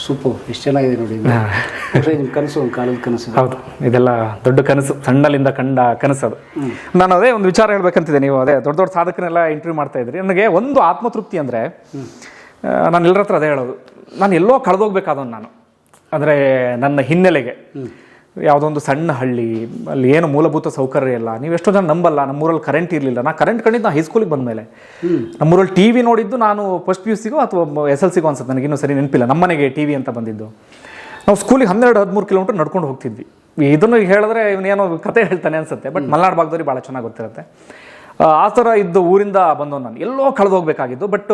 ಸೂಪರ್, ಎಷ್ಟು ಚೆನ್ನಾಗಿದೆ ನೋಡಿ. ನಿಮ್ಮ ಕನಸು ಒಂದು ಕಾಲದ ಕನಸು. ಹೌದು, ಇದೆಲ್ಲ ದೊಡ್ಡ ಕನಸು, ಸಣ್ಣಲಿಂದ ಕಂಡ ಕನಸು ಅದು. ನಾನು ಅದೇ ಒಂದು ವಿಚಾರ ಹೇಳ್ಬೇಕಂತಿದೆ. ನೀವು ಅದೇ ದೊಡ್ಡ ದೊಡ್ಡ ಸಾಧಕನೆಲ್ಲ ಇಂಟರ್ವ್ಯೂ ಮಾಡ್ತಾ ಇದ್ರಿ. ನನಗೆ ಒಂದು ಆತ್ಮತೃಪ್ತಿ ಅಂದರೆ, ನಾನು ಎಲ್ಲರ ಹತ್ರ ಅದೇ ಹೇಳೋದು, ನಾನು ಎಲ್ಲೋ ಕಳೆದೋಗ್ಬೇಕಾದವನು ನಾನು. ಅಂದರೆ ನನ್ನ ಹಿನ್ನೆಲೆಗೆ ಯಾವುದೋ ಒಂದು ಸಣ್ಣ ಹಳ್ಳಿ, ಅಲ್ಲಿ ಏನು ಮೂಲಭೂತ ಸೌಕರ್ಯ ಇಲ್ಲ. ನೀವು ಎಷ್ಟೋ ಜನ ನಂಬಲ್ಲ, ನಮ್ಮೂರಲ್ಲಿ ಕರೆಂಟ್ ಇರಲಿಲ್ಲ. ನಾನು ಕರೆಂಟ್ ಕಂಡಿದ್ದು ನಾನು ಹೈಸ್ಕೂಲಿಗೆ ಬಂದಮೇಲೆ. ನಮ್ಮೂರಲ್ಲಿ ಟಿ ವಿ ನೋಡಿದ್ದು ನಾನು ಫಸ್ಟ್ PUCಗೋ ಅಥವಾ SLCಗೋ ಅನ್ಸುತ್ತೆ, ನನಗಿನ್ನೂ ಸರಿ ನೆನಪಿಲ್ಲ. ನಮ್ಮನೆಗೆ ಟಿ ವಿ ಅಂತ ಬಂದಿದ್ದು. ನಾವು ಸ್ಕೂಲಿಗೆ 12-13 ಕಿಲೋಮೀಟರ್ ನಡ್ಕೊಂಡು ಹೋಗ್ತಿದ್ವಿ. ಇದನ್ನು ಹೇಳಿದ್ರೆ ಇವನೇನೋ ಕತೆ ಹೇಳ್ತಾನೆ ಅನ್ಸುತ್ತೆ, ಬಟ್ ಮಲೆನಾಡು ಭಾಗದವ್ರಿಗೆ ಭಾಳ ಚೆನ್ನಾಗಿ ಗೊತ್ತಿರುತ್ತೆ. ಆ ಥರ ಇದ್ದು ಊರಿಂದ ಬಂದವನು ನಾನು, ಎಲ್ಲೋ ಕಳೆದೋಗ್ಬೇಕಾಗಿದ್ದು. ಬಟ್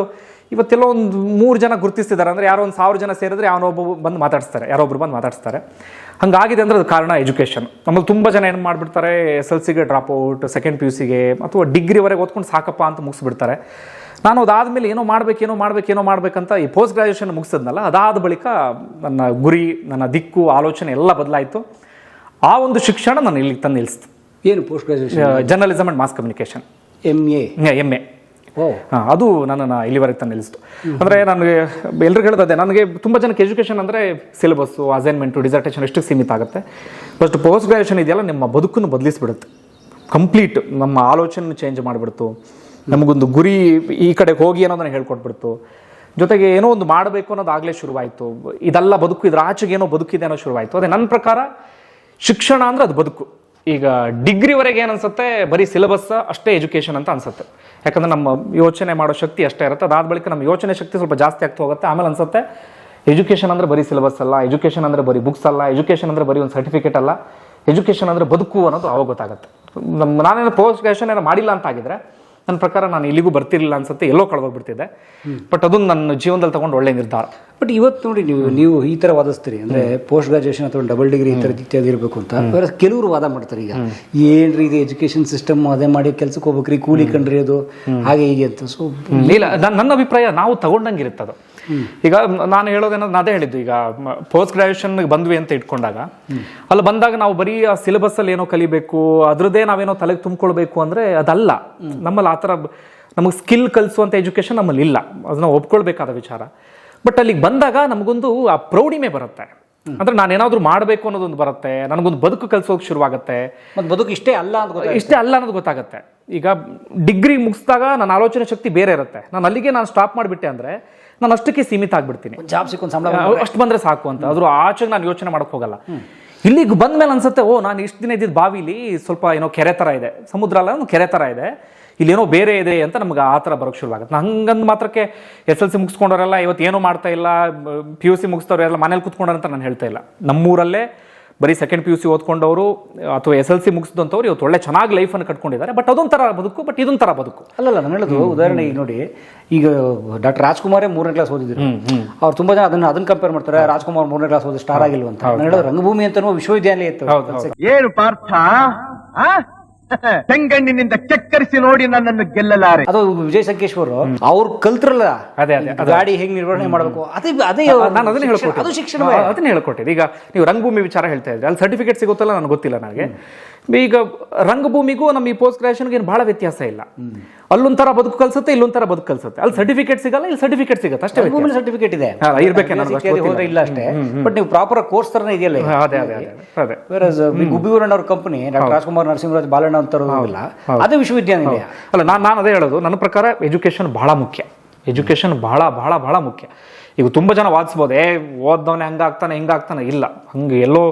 ಇವತ್ತೆಲ್ಲೋ ಒಂದು 3 ಜನ ಗುರುತಿಸ್ತಿದ್ದಾರೆ. ಅಂದರೆ ಯಾರೋ ಒಂದು 1000 ಜನ ಸೇರಿದ್ರೆ ಯಾವನೊಬ್ಬ ಬಂದು ಮಾತಾಡಿಸ್ತಾರೆ, ಯಾರೊಬ್ರು ಬಂದು ಮಾತಾಡಿಸ್ತಾರೆ. ಹಂಗಾಗಿದೆ ಅಂದರೆ ಅದು ಕಾರಣ ಎಜುಕೇಷನ್. ನಮ್ಮಲ್ಲಿ ತುಂಬ ಜನ ಏನು ಮಾಡಿಬಿಡ್ತಾರೆ, SLCಗೆ ಡ್ರಾಪ್ ಔಟ್, ಸೆಕೆಂಡ್ PUCಗೆ ಅಥವಾ ಡಿಗ್ರಿವರೆಗೆ ಓದ್ಕೊಂಡು ಸಾಕಪ್ಪ ಅಂತ ಮುಗಿಸ್ಬಿಡ್ತಾರೆ. ನಾನು ಅದಾದಮೇಲೆ ಏನೋ ಮಾಡಬೇಕಂತ ಈ ಪೋಸ್ಟ್ ಗ್ರಾಜುಯೇಷನ್ ಮುಗಿಸಿದ್ನಲ್ಲ, ಅದಾದ ಬಳಿಕ ನನ್ನ ಗುರಿ, ನನ್ನ ದಿಕ್ಕು, ಆಲೋಚನೆ ಎಲ್ಲ ಬದಲಾಯಿತು. ಆ ಒಂದು ಶಿಕ್ಷಣ ನಾನು ಇಲ್ಲಿಗೆ ತಂದು ನಿಲ್ಲಿಸ್ತು. ಏನು post graduation? Journalism and mass communication, MA. ಅದು ನನ್ನನ್ನು ಇಲ್ಲಿವರೆಗೆ ತಂದು ನಿಲ್ಲಿಸ್ತು. ಅಂದರೆ ನನಗೆ ಎಲ್ರಿಗೂ ಹೇಳೋದೇ, ನನಗೆ ತುಂಬ ಜನಕ್ಕೆ ಎಜುಕೇಷನ್ ಅಂದರೆ ಸಿಲೆಬಸ್ಸು, ಅಸೈನ್ಮೆಂಟು, ಡಿಸರ್ಟೇಷನ್ ಎಷ್ಟು ಸೀಮಿತ ಆಗುತ್ತೆ. ಬಟ್ ಪೋಸ್ಟ್ ಗ್ರಾಜುಯೇಷನ್ ಇದೆಯಲ್ಲ, ನಿಮ್ಮ ಬದುಕನ್ನು ಬದಲಿಸ್ಬಿಡುತ್ತೆ ಕಂಪ್ಲೀಟ್. ನಮ್ಮ ಆಲೋಚನೆ ಚೇಂಜ್ ಮಾಡಿಬಿಡ್ತು. ನಮಗೊಂದು ಗುರಿ ಈ ಕಡೆ ಹೋಗಿ ಅನ್ನೋದನ್ನು ಹೇಳ್ಕೊಟ್ಬಿಡ್ತು. ಜೊತೆಗೆ ಏನೋ ಒಂದು ಮಾಡಬೇಕು ಅನ್ನೋದು ಆಗಲೇ ಶುರುವಾಯಿತು. ಇದೆಲ್ಲ ಬದುಕು, ಇದ್ರ ಆಚೆಗೆ ಏನೋ ಬದುಕಿದೆ ಅನ್ನೋ ಶುರುವಾಯಿತು. ಅದೇ ನನ್ನ ಪ್ರಕಾರ ಶಿಕ್ಷಣ ಅಂದರೆ ಅದು ಬದುಕು. ಈಗ ಡಿಗ್ರಿವರೆಗೆ ಏನು ಅನ್ಸುತ್ತೆ, ಬರೀ ಸಿಲೆಬಸ್ ಅಷ್ಟೇ ಎಜುಕೇಷನ್ ಅಂತ ಅನ್ಸುತ್ತೆ. ಯಾಕಂದರೆ ನಮ್ಮ ಯೋಚನೆ ಮಾಡೋ ಶಕ್ತಿ ಅಷ್ಟೇ ಇರುತ್ತೆ. ಅದಾದ ಬಳಿಕ ನಮ್ಮ ಯೋಚನೆ ಶಕ್ತಿ ಸ್ವಲ್ಪ ಜಾಸ್ತಿ ಆಗ್ತಾ ಹೋಗುತ್ತೆ. ಆಮೇಲೆ ಅನ್ಸುತ್ತೆ ಎಜುಕೇಷನ್ ಅಂದರೆ ಬರೀ ಸಿಲೆಬಸ್ ಅಲ್ಲ, ಎಜುಕೇಷನ್ ಅಂದರೆ ಬರೀ ಬುಕ್ಸ್ ಅಲ್ಲ, ಎಜುಕೇಷನ್ ಅಂದರೆ ಬರೀ ಒಂದು ಸರ್ಟಿಫಿಕೇಟ್ ಅಲ್ಲ, ಎಜುಕೇಷನ್ ಅಂದರೆ ಬದುಕು ಅನ್ನೋದು ಆವಾಗ ಗೊತ್ತಾಗುತ್ತೆ. ನಾನೇನು ಪೋಸ್ಟ್ ಗ್ರಾಜುಯೇಷನ್ ಏನೋ ಮಾಡಿಲ್ಲ ಅಂತ ಆಗಿದ್ರೆ ನನ್ನ ಪ್ರಕಾರ ನಾನು ಇಲ್ಲಿಗೂ ಬರ್ತಿರ್ಲಿಲ್ಲ ಅನ್ಸುತ್ತೆ, ಎಲ್ಲೋ ಕಳೆದೋಗ್ಬಿಡ್ತಿದ್ದೆ. ಬಟ್ ಅದನ್ನು ನನ್ನ ಜೀವನದಲ್ಲಿ ತಗೊಂಡು ಒಳ್ಳೆ ನಿರ್ಧಾರ. ಬಟ್ ಇವತ್ತು ನೋಡಿ, ನೀವು ಈ ಥರ ವಾದಿಸ್ತೀರಿ ಅಂದರೆ ಪೋಸ್ಟ್ ಗ್ರಾಜುಯೇಷನ್ ಅಥವಾ ಡಬಲ್ ಡಿಗ್ರಿ ಈ ಥರದ್ದು ಇತ್ಯಾದಿ ಇರಬೇಕು ಅಂತ. ಕೆಲವರು ವಾದ ಮಾಡ್ತಾರೆ, ಈಗ ಏನ್ರಿ ಇದು ಎಜುಕೇಷನ್ ಸಿಸ್ಟಮ್, ಅದೇ ಮಾಡಿ ಕೆಲ್ಸಕ್ಕೆ ಹೋಗ್ಬೇಕ್ರಿ, ಕೂಲಿ ಕಂಡ್ರಿ ಅದು ಹಾಗೆ ಹೀಗೆ ಅಂತ. ಸೊ ಇಲ್ಲ, ನನ್ನ ಅಭಿಪ್ರಾಯ ನಾವು ತಗೊಂಡಂಗಿರುತ್ತೆ ಅದು. ಈಗ ನಾನು ಹೇಳೋದೇನೋ ಅದೇ ಹೇಳಿದ್ದು, ಈಗ ಪೋಸ್ಟ್ ಗ್ರಾಜುಯೇಷನ್ಗೆ ಬಂದ್ವಿ ಅಂತ ಇಟ್ಕೊಂಡಾಗ, ಅಲ್ಲಿ ಬಂದಾಗ ನಾವು ಬರೀ ಆ ಸಿಲೆಬಸ್ಸಲ್ಲಿ ಏನೋ ಕಲಿಬೇಕು, ಅದ್ರದ್ದೇ ನಾವೇನೋ ತಲೆಗೆ ತುಂಬಿಕೊಳ್ಬೇಕು ಅಂದರೆ ಅದಲ್ಲ. ನಮ್ಮಲ್ಲಿ ಆ ಥರ ನಮಗೆ ಸ್ಕಿಲ್ ಕಲಿಸುವಂಥ ಎಜುಕೇಷನ್ ನಮ್ಮಲ್ಲಿ ಇಲ್ಲ, ಅದನ್ನ ಒಪ್ಕೊಳ್ಬೇಕಾದ ವಿಚಾರ. ಬಟ್ ಅಲ್ಲಿಗೆ ಬಂದಾಗ ನಮಗೊಂದು ಆ ಪ್ರೌಢಿಮೆ ಬರುತ್ತೆ. ಅಂದ್ರೆ ನಾನೇನಾದ್ರೂ ಮಾಡಬೇಕು ಅನ್ನೋದೊಂದು ಬರುತ್ತೆ, ನನಗೊಂದು ಬದುಕು ಕಲಿಸೋಕೆ ಶುರುವಾಗುತ್ತೆ. ಮತ್ತು ಬದುಕು ಇಷ್ಟೇ ಅಲ್ಲ ಅನ್ನೋದು ಗೊತ್ತಾಗುತ್ತೆ. ಈಗ ಡಿಗ್ರಿ ಮುಗಿಸಿದಾಗ ನನ್ನ ಆಲೋಚನೆ ಶಕ್ತಿ ಬೇರೆ ಇರುತ್ತೆ. ನಾನು ಅಲ್ಲಿಗೆ ಸ್ಟಾಪ್ ಮಾಡಿಬಿಟ್ಟೆ ಅಂದರೆ ನಾನು ಅಷ್ಟಕ್ಕೆ ಸೀಮಿತ ಆಗ್ಬಿಡ್ತೀನಿ. ಜಾಬ್ ಸಿಕ್ಕೊಂಡು ಸಂಬಳ ಅಷ್ಟು ಬಂದರೆ ಸಾಕು ಅಂತ, ಅದ್ರ ಆಚೆಗೆ ನಾನು ಯೋಚನೆ ಮಾಡೋಕೆ ಹೋಗಲ್ಲ. ಇಲ್ಲಿಗೆ ಬಂದ್ಮೇಲೆ ಅನ್ಸುತ್ತೆ, ನಾನು ಇಷ್ಟು ದಿನ ಇದ್ದಿದ್ದು ಬಾವಿಲಿ ಸ್ವಲ್ಪ ಏನೋ ಕೆರೆ ಥರ ಇದೆ, ಸಮುದ್ರ ಅಲ್ಲ, ಒಂದು ಕೆರೆ ಥರ ಇದೆ, ಇಲ್ಲೇನೋ ಬೇರೆ ಇದೆ ಅಂತ ನಮ್ಗೆ ಆ ಥರ ಬರೋಕ್ಕೆ ಶುರುವಾಗುತ್ತೆ. ಹಂಗಂದು ಮಾತ್ರಕ್ಕೆ SLC ಮುಗಿಸ್ಕೊಂಡವರೆಲ್ಲ ಇವತ್ತು ಏನೂ ಮಾಡ್ತಾ ಇಲ್ಲ, PUC ಮುಗಿಸ್ತವ್ರೆಲ್ಲ ಮನೇಲಿ ಕೂತ್ಕೊಂಡ್ರೆ ಅಂತ ನಾನು ಹೇಳ್ತಾ ಇಲ್ಲ. ನಮ್ಮೂರಲ್ಲೇ ಬರೀ ಸೆಕೆಂಡ್ PUC ಓದ್ಕೊಂಡವರು ಅಥವಾ SLC ಮುಗಿಸಿದಂಥವ್ರು ಇವತ್ತು ಒಳ್ಳೆ ಚೆನ್ನಾಗಿ ಲೈಫನ್ನು ಕಟ್ಕೊಂಡಿದ್ದಾರೆ. ಬಟ್ ಅದೊಂಥರ ಬದುಕು, ಬಟ್ ಇದೊಂಥರ ಬದುಕು ಅಲ್ಲಲ್ಲ. ನಾನು ಹೇಳೋದು ಉದಾಹರಣೆ, ಈಗ ನೋಡಿ, ಈಗ ಡಾಕ್ಟರ್ ರಾಜ್ಕುಮಾರೇ 3ನೇ ಕ್ಲಾಸ್ ಓದಿದ್ರು. ಅವ್ರು ತುಂಬಾ ಜನ ಅದನ್ನ ಕಂಪೇರ್ ಮಾಡ್ತಾರೆ, ರಾಜ್ಕುಮಾರ್ 3ನೇ ಕ್ಲಾಸ್ ಓದಿ ಸ್ಟಾರ್ ಆಗಿಲ್ವ ಅಂತ. ನಾನು ಹೇಳೋದು ರಂಗಭೂಮಿ ಅಂತ ವಿಶ್ವವಿದ್ಯಾಲಯ ಇತ್ತು. ಏನು ಪಾರ್ಥ, ತೆಂಗಣ್ಣಿನಿಂದ ಚಕ್ಕರಿಸಿ ನೋಡಿ ನನ್ನನ್ನು ಗೆಲ್ಲಲಾರೆ. ಅದು ವಿಜಯ್ ಸಂಕೇಶ್ವರ್ ಅವ್ರು ಕಲ್ತ್ರಲ್ಲ, ಗಾಡಿ ಹೆಂಗ್ ನಿರ್ವಹಣೆ ಮಾಡಬೇಕು, ಅದೇ ನಾನು ಅದನ್ನ ಹೇಳ್ಕೊಟ್ಟೆ. ಅದು ಶಿಕ್ಷಣ, ಅದನ್ನ ಹೇಳ್ಕೊಟ್ಟಿದ್ದೆ. ಈಗ ನೀವು ರಂಗಭೂಮಿ ವಿಚಾರ ಹೇಳ್ತಾ ಇದ್ರಿ, ಅಲ್ಲಿ ಸರ್ಟಿಫಿಕೇಟ್ ಸಿಗುತ್ತಲ್ಲ, ನನಗೆ ಗೊತ್ತಿಲ್ಲ. ನನಗೆ ಈಗ ರಂಗಭೂಮಿಗೂ ನಮ್ಮ ಈ ಪೋಸ್ಟ್ ಗ್ರಾಜುಯೇಷನ್ಗೆ ಏನು ಬಹಳ ವ್ಯತ್ಯಾಸ ಇಲ್ಲ. ಅಲ್ಲೊಂಥರ ಬದುಕು ಕಲ್ಸುತ್ತೆ, ಇಲ್ಲೊಂಥರ ಬದುಕು ಕಲ್ಸುತ್ತೆ. ಅಲ್ಲಿ ಸರ್ಟಿಫಿಕೇಟ್ ಸಿಗಲ್ಲ, ಇಲ್ಲಿ ಸರ್ಟಿಫಿಕೇಟ್ ಸಿಗುತ್ತೆ ಅಷ್ಟೇ. ಸರ್ಟಿಫಿಕೇಟ್ ಇದೆ, ಇರ್ಬೇಕೇನೋ ಇಲ್ಲ ಅಷ್ಟೇ. ಬಟ್ ನೀವು ಪ್ರಾಪರ್ ಕೋರ್ಸ್ ತರನೇ ಇದೆಯಲ್ಲ. ಗುಬ್ಬಿಯೂರಣ್ಣವ್ರ ಕಂಪನಿ ಡಾಕ್ಟರ್ ರಾಜ್ಕುಮಾರ್, ನರಸಿಂಹರಾಜ್, ಬಾಲಣ್ಣ ಅಂತಾರಲ್ಲ, ಅದೇ ವಿಶ್ವವಿದ್ಯಾನಿಲಯ ಅಲ್ಲ. ನಾನು ಅದೇ ಹೇಳೋದು, ನನ್ನ ಪ್ರಕಾರ ಎಜುಕೇಶನ್ ಬಹಳ ಮುಖ್ಯ. ಎಜುಕೇಶನ್ ಬಹಳ ಬಹಳ ಬಹಳ ಮುಖ್ಯ. ಈಗ ತುಂಬ ಜನ ವಾದಿಸ್ಬೋದು, ಓದ್ದವನೇ ಹಂಗಾಗ್ತಾನೆ ಹಿಂಗಾಗ್ತಾನೆ. ಇಲ್ಲ, ಹಂಗೆ ಎಲ್ಲೋ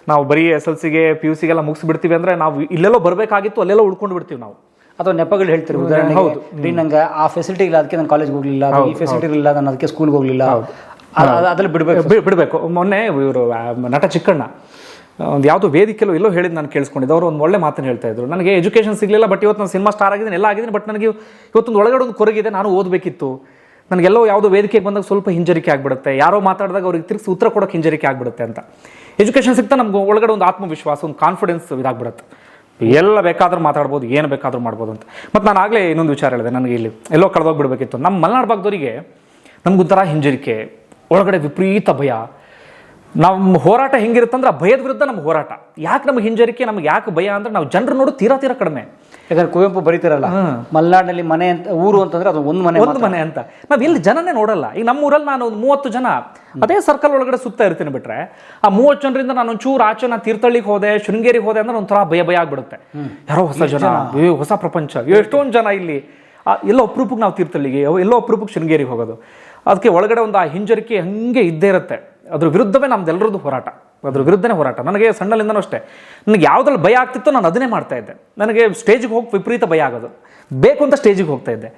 ನಾವು ಬರೀ SLCಗೆ PUCಗೆಲ್ಲ ಮುಗಿಸ್ಬಿಡ್ತೀವಿ ಅಂದರೆ ನಾವು ಇಲ್ಲೆಲ್ಲೋ ಬರಬೇಕಾಗಿತ್ತು, ಅಲ್ಲೆಲ್ಲೋ ಉಳ್ಕೊಂಡು ಬಿಡ್ತೀವಿ ನಾವು. ಅಥವಾ ನೆಪಗಳು ಹೇಳ್ತೀರಿ. ಉದಾಹರಣೆ, ಹೌದು, ನಂಗೆ ಆ ಫೆಸಿಲಿಟಿ ಇಲ್ಲ, ಅದಕ್ಕೆ ನಾನು ಕಾಲೇಜ್ಗೆ ಹೋಗ್ಲಿಲ್ಲ, ಈ ಫೆಸಿಲಿಟಿ ಇಲ್ಲ, ನಾನು ಅದಕ್ಕೆ ಸ್ಕೂಲ್ಗೆ ಹೋಗ್ಲಿಲ್ಲ, ಅದ್ರಲ್ಲಿ ಬಿಡಬೇಕು. ಮೊನ್ನೆ ಇವರು ನಟ ಚಿಕ್ಕಣ್ಣ ಒಂದು ಯಾವುದೋ ವೇದಿಕೆಲ್ಲೋ ಎಲ್ಲೋ ಹೇಳಿದ್ದು ನಾನು ಕೇಳಿಸ್ಕೊಂಡಿದ್ದೆ. ಅವರು ಒಂದು ಒಳ್ಳೆ ಮಾತನ್ನು ಹೇಳ್ತಾ ಇದ್ರು, ನನಗೆ ಎಜುಕೇಷನ್ ಸಿಗಲಿಲ್ಲ, ಬಟ್ ಇವತ್ತು ನಾನು ಸಿನಿಮಾ ಸ್ಟಾರ್ ಆಗಿದ್ದೀನಿ, ಎಲ್ಲ ಆಗಿದ್ದೀನಿ, ಬಟ್ ನನಗೆ ಇವತ್ತೊಂದು ಒಳಗಡೆ ಒಂದು ಕೊರಗಿದೆ, ನಾನು ಓದಬೇಕಿತ್ತು. ನನಗೆಲ್ಲೋ ಯಾವುದೋ ವೇದಿಕೆಗೆ ಬಂದಾಗ ಸ್ವಲ್ಪ ಹಿಂಜರಿಕೆ ಆಗ್ಬಿಡುತ್ತೆ, ಯಾರೋ ಮಾತಾಡಿದಾಗ ಅವ್ರಿಗೆ ತಿರುಗಿಸಿ ಉತ್ತರ ಕೊಡೋಕೆ ಹಿಂಜರಿಕೆ ಆಗ್ಬಿಡುತ್ತೆ ಅಂತ. ಎಜುಕೇಷನ್ ಸಿಗ್ತಾ ನಮ್ಗೆ ಒಳಗಡೆ ಒಂದು ಆತ್ಮವಿಶ್ವಾಸ, ಒಂದು ಕಾನ್ಫಿಡೆನ್ಸ್ ಇದಾಗ್ಬಿಡುತ್ತೆ. ಎಲ್ಲ ಬೇಕಾದ್ರೂ ಮಾತಾಡ್ಬೋದು, ಏನು ಬೇಕಾದ್ರೂ ಮಾಡ್ಬೋದು ಅಂತ. ಮತ್ತು ನಾನು ಆಗಲೇ ಇನ್ನೊಂದು ವಿಚಾರ ಹೇಳಿದೆ, ನನಗೆ ಇಲ್ಲಿ ಎಲ್ಲೋ ಕಳೆದೋಗ್ಬಿಡ್ಬೇಕಿತ್ತು. ನಮ್ಮ ಮಲೆನಾಡು ಭಾಗದವರಿಗೆ ನಮ್ಗೊಂಥರ ಹಿಂಜರಿಕೆ, ಒಳಗಡೆ ವಿಪರೀತ ಭಯ. ನಮ್ಮ ಹೋರಾಟ ಹೆಂಗಿರುತ್ತಂದ್ರೆ ಆ ಭಯದ ವಿರುದ್ಧ ನಮ್ಮ ಹೋರಾಟ. ಯಾಕೆ ನಮಗೆ ಹಿಂಜರಿಕೆ, ನಮ್ಗೆ ಯಾಕೆ ಭಯ ಅಂದರೆ ನಾವು ಜನರು ನೋಡು ತೀರಾ ಕಡಿಮೆ. ಯಾಕಂದ್ರೆ ಕುವೆಂಪು ಬರೀತಾರಲ್ಲ, ಮಲೆನಾಡಿನಲ್ಲಿ ಮನೆ ಅಂತ ಊರು ಅಂತಂದ್ರೆ ಅದು ಒಂದು ಮನೆ ಅಂತ ನಾವ್ ಎಲ್ಲಿ ಜನನೇ ನೋಡಲ್ಲ. ಈಗ ನಮ್ಮ ಊರಲ್ಲಿ ನಾನು 30 ಜನ ಅದೇ ಸರ್ಕಲ್ ಒಳಗಡೆ ಸುತ್ತ ಇರ್ತೀನಿ ಬಿಟ್ರೆ, ಆ 30 ಜನರಿಂದ ನಾನು ಒಂಚೂರು ಆಚೆ ನಾನು ತೀರ್ಥಹಳ್ಳಿಗೆ ಹೋದೆ, ಶೃಂಗೇರಿಗೆ ಹೋದೆ ಅಂದ್ರೆ ಒಂಥರ ಭಯ ಆಗ್ಬಿಡುತ್ತೆ. ಯಾರೋ ಹೊಸ ಜನ, ಹೊಸ ಪ್ರಪಂಚ, ಎಷ್ಟೊಂದು ಜನ ಇಲ್ಲಿ. ಎಲ್ಲೋ ಅಪರೂಪಕ್ಕೆ ನಾವು ತೀರ್ಥಹಳ್ಳಿಗೆ, ಎಲ್ಲೋ ಅಪರೂಪಕ್ಕೆ ಶೃಂಗೇರಿಗೆ ಹೋಗೋದು. ಅದಕ್ಕೆ ಒಳಗಡೆ ಒಂದು ಆ ಹಿಂಜರಿಕೆ ಹಂಗೆ ಇದ್ದೇ ಇರುತ್ತೆ. ಅದ್ರ ವಿರುದ್ಧವೇ ನಮ್ದೆಲ್ಲರದ್ದು ಹೋರಾಟ, ಅದ್ರ ವಿರುದ್ಧನೇ ಹೋರಾಟ. ನನಗೆ ಸಣ್ಣಲಿಂದನೂ ಅಷ್ಟೇ, ನನಗೆ ಯಾವುದ್ರಲ್ಲಿ ಭಯ ಆಗ್ತಿತ್ತೋ ನಾನು ಅದನ್ನೇ ಮಾಡ್ತಾ ಇದ್ದೆ. ನನಗೆ ಸ್ಟೇಜಿಗೆ ಹೋಗಿ ವಿಪರೀತ ಭಯ ಆಗೋದು, ಬೇಕು ಅಂತ ಸ್ಟೇಜಿಗೆ ಹೋಗ್ತಾ ಇದ್ದೆ.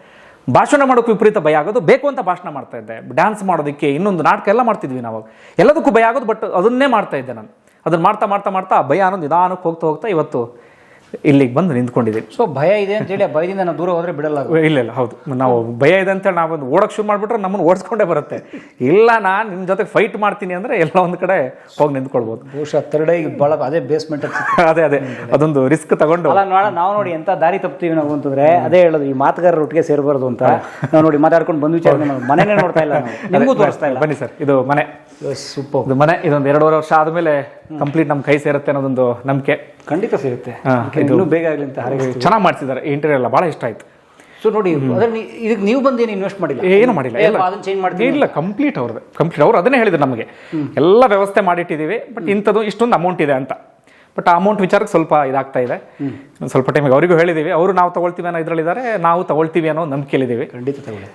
ಭಾಷಣ ಮಾಡೋಕ್ಕೆ ವಿಪರೀತ ಭಯ ಆಗೋದು, ಬೇಕು ಅಂತ ಭಾಷಣ ಮಾಡ್ತಾ ಇದ್ದೆ. ಡ್ಯಾನ್ಸ್ ಮಾಡೋದಕ್ಕೆ, ಇನ್ನೊಂದು ನಾಟಕ ಎಲ್ಲ ಮಾಡ್ತಿದ್ವಿ ನಾವು, ಎಲ್ಲದಕ್ಕೂ ಭಯ ಆಗೋದು. ಬಟ್ ಅದನ್ನೇ ಮಾಡ್ತಾ ಇದ್ದೆ ನಾನು. ಅದನ್ನು ಮಾಡ್ತಾ ಮಾಡ್ತಾ ಮಾಡ್ತಾ ಭಯ ಅನ್ನೋದು ನಿಧಾನಕ್ಕೆ ಹೋಗ್ತಾ ಇವತ್ತು ಇಲ್ಲಿಗೆ ಬಂದು ನಿಂತ್ಕೊಂಡಿದ್ದೀನಿ. ಸೊ ಭಯ ಇದೆ ಅಂತೇಳಿ ಆ ಭಯದಿಂದ ನಾವು ದೂರ ಹೋದ್ರೆ ಬಿಡಲ್ಲ. ಇಲ್ಲ, ಹೌದು, ನಾವು ಭಯ ಇದೆ ಅಂತೇಳಿ ನಾವೊಂದು ಓಡಕ್ಕೆ ಶುರು ಮಾಡಿಬಿಟ್ರೆ ನಮ್ಮನ್ನು ಓಡಿಸ್ಕೊಂಡೇ ಬರುತ್ತೆ. ಇಲ್ಲ, ನಾನು ನಿಮ್ಮ ಜೊತೆ ಫೈಟ್ ಮಾಡ್ತೀನಿ ಅಂದರೆ ಎಲ್ಲ ಒಂದು ಕಡೆ ಹೋಗಿ ನಿಂತ್ಕೊಳ್ಬೋದು. ಬಹುಶಃ ಥರ್ಡ್ ಐ ಭಾಳ ಅದೇ ಬೇಸ್ಮೆಂಟ್ ಅದೇ ಅದೊಂದು ರಿಸ್ಕ್ ತಗೊಂಡು ನಾವು ನೋಡಿ ಎಂತ ದಾರಿ ತಪ್ತೀವಿ ನಾವು ಅಂತಂದ್ರೆ ಅದೇ ಹೇಳೋದು, ಈ ಮಾತುಗಾರರ ಒಟ್ಟಿಗೆ ಸೇರಬಾರ್ದು ಅಂತ. ನಾವು ನೋಡಿ ಮಾತಾಡ್ಕೊಂಡು ಬಂದು ವಿಚಾರ ಮನೆನೇ ನೋಡ್ತಾ ಇಲ್ಲ, ನಿಮಗೂ ತೋರಿಸ್ತಾ ಇಲ್ಲ. ಬನ್ನಿ ಸರ್, ಇದು ಮನೆ. ಸೂಪರ್. ಇದು ಮನೆ ಇದೊಂದು 2.5 ವರ್ಷ ಆದಮೇಲೆ ಕಂಪ್ಲೀಟ್ ನಮ್ಮ ಕೈ ಸೇರುತ್ತೆ ಅನ್ನೋದೊಂದು ನಂಬಿಕೆ. ಖಂಡಿತ ಸಿಗುತ್ತೆ, ಇನ್ನೂ ಬೇಗ ಆಗಲಿ ಅಂತ ಹಾರೈಸ್ತೀವಿ. ಚೆನ್ನಾಗಿ ಮಾಡಿಸಿದ್ದಾರೆ, ಇಂಟೀರಿಯರ್ ಎಲ್ಲ ಭಾಳ ಇಷ್ಟ ಆಯ್ತು. ಸೊ ನೋಡಿ, ಇದಕ್ಕೆ ನೀವು ಬಂದು ಏನು ಇನ್ವೆಸ್ಟ್ ಮಾಡಿಲ್ಲ? ಏನು ಮಾಡಿಲ್ಲ, ಅದನ್ನ ಚೇಂಜ್ ಮಾಡ್ತೀವಿ ಇಲ್ಲ, ಕಂಪ್ಲೀಟ್ ಅವ್ರು ಅದನ್ನೇ ಹೇಳಿದ್ರು ನಮಗೆ. ಎಲ್ಲ ವ್ಯವಸ್ಥೆ ಮಾಡಿಟ್ಟಿದ್ದೀವಿ, ಬಟ್ ಇಂಥದ್ದು ಇಷ್ಟೊಂದು ಅಮೌಂಟ್ ಇದೆ ಅಂತ. ಬಟ್ ಆ ಅಮೌಂಟ್ ವಿಚಾರಕ್ಕೆ ಸ್ವಲ್ಪ ಇದಾಗ್ತಾ ಇದೆ. ಸ್ವಲ್ಪ ಟೈಮಿಗೆ ಅವರಿಗೂ ಹೇಳಿದ್ದೀವಿ, ಅವರು ನಾವು ತಗೊಳ್ತೀವಿ ಅನ್ನೋ ಇದರಲ್ಲಿದ್ದಾರೆ, ನಾವು ತಗೊಳ್ತೀವಿ ಅನ್ನೋ ನಂಬಿಕೆಯಲ್ಲಿದ್ದೀವಿ. ಖಂಡಿತ ತಗೊಳ್ಳಿ.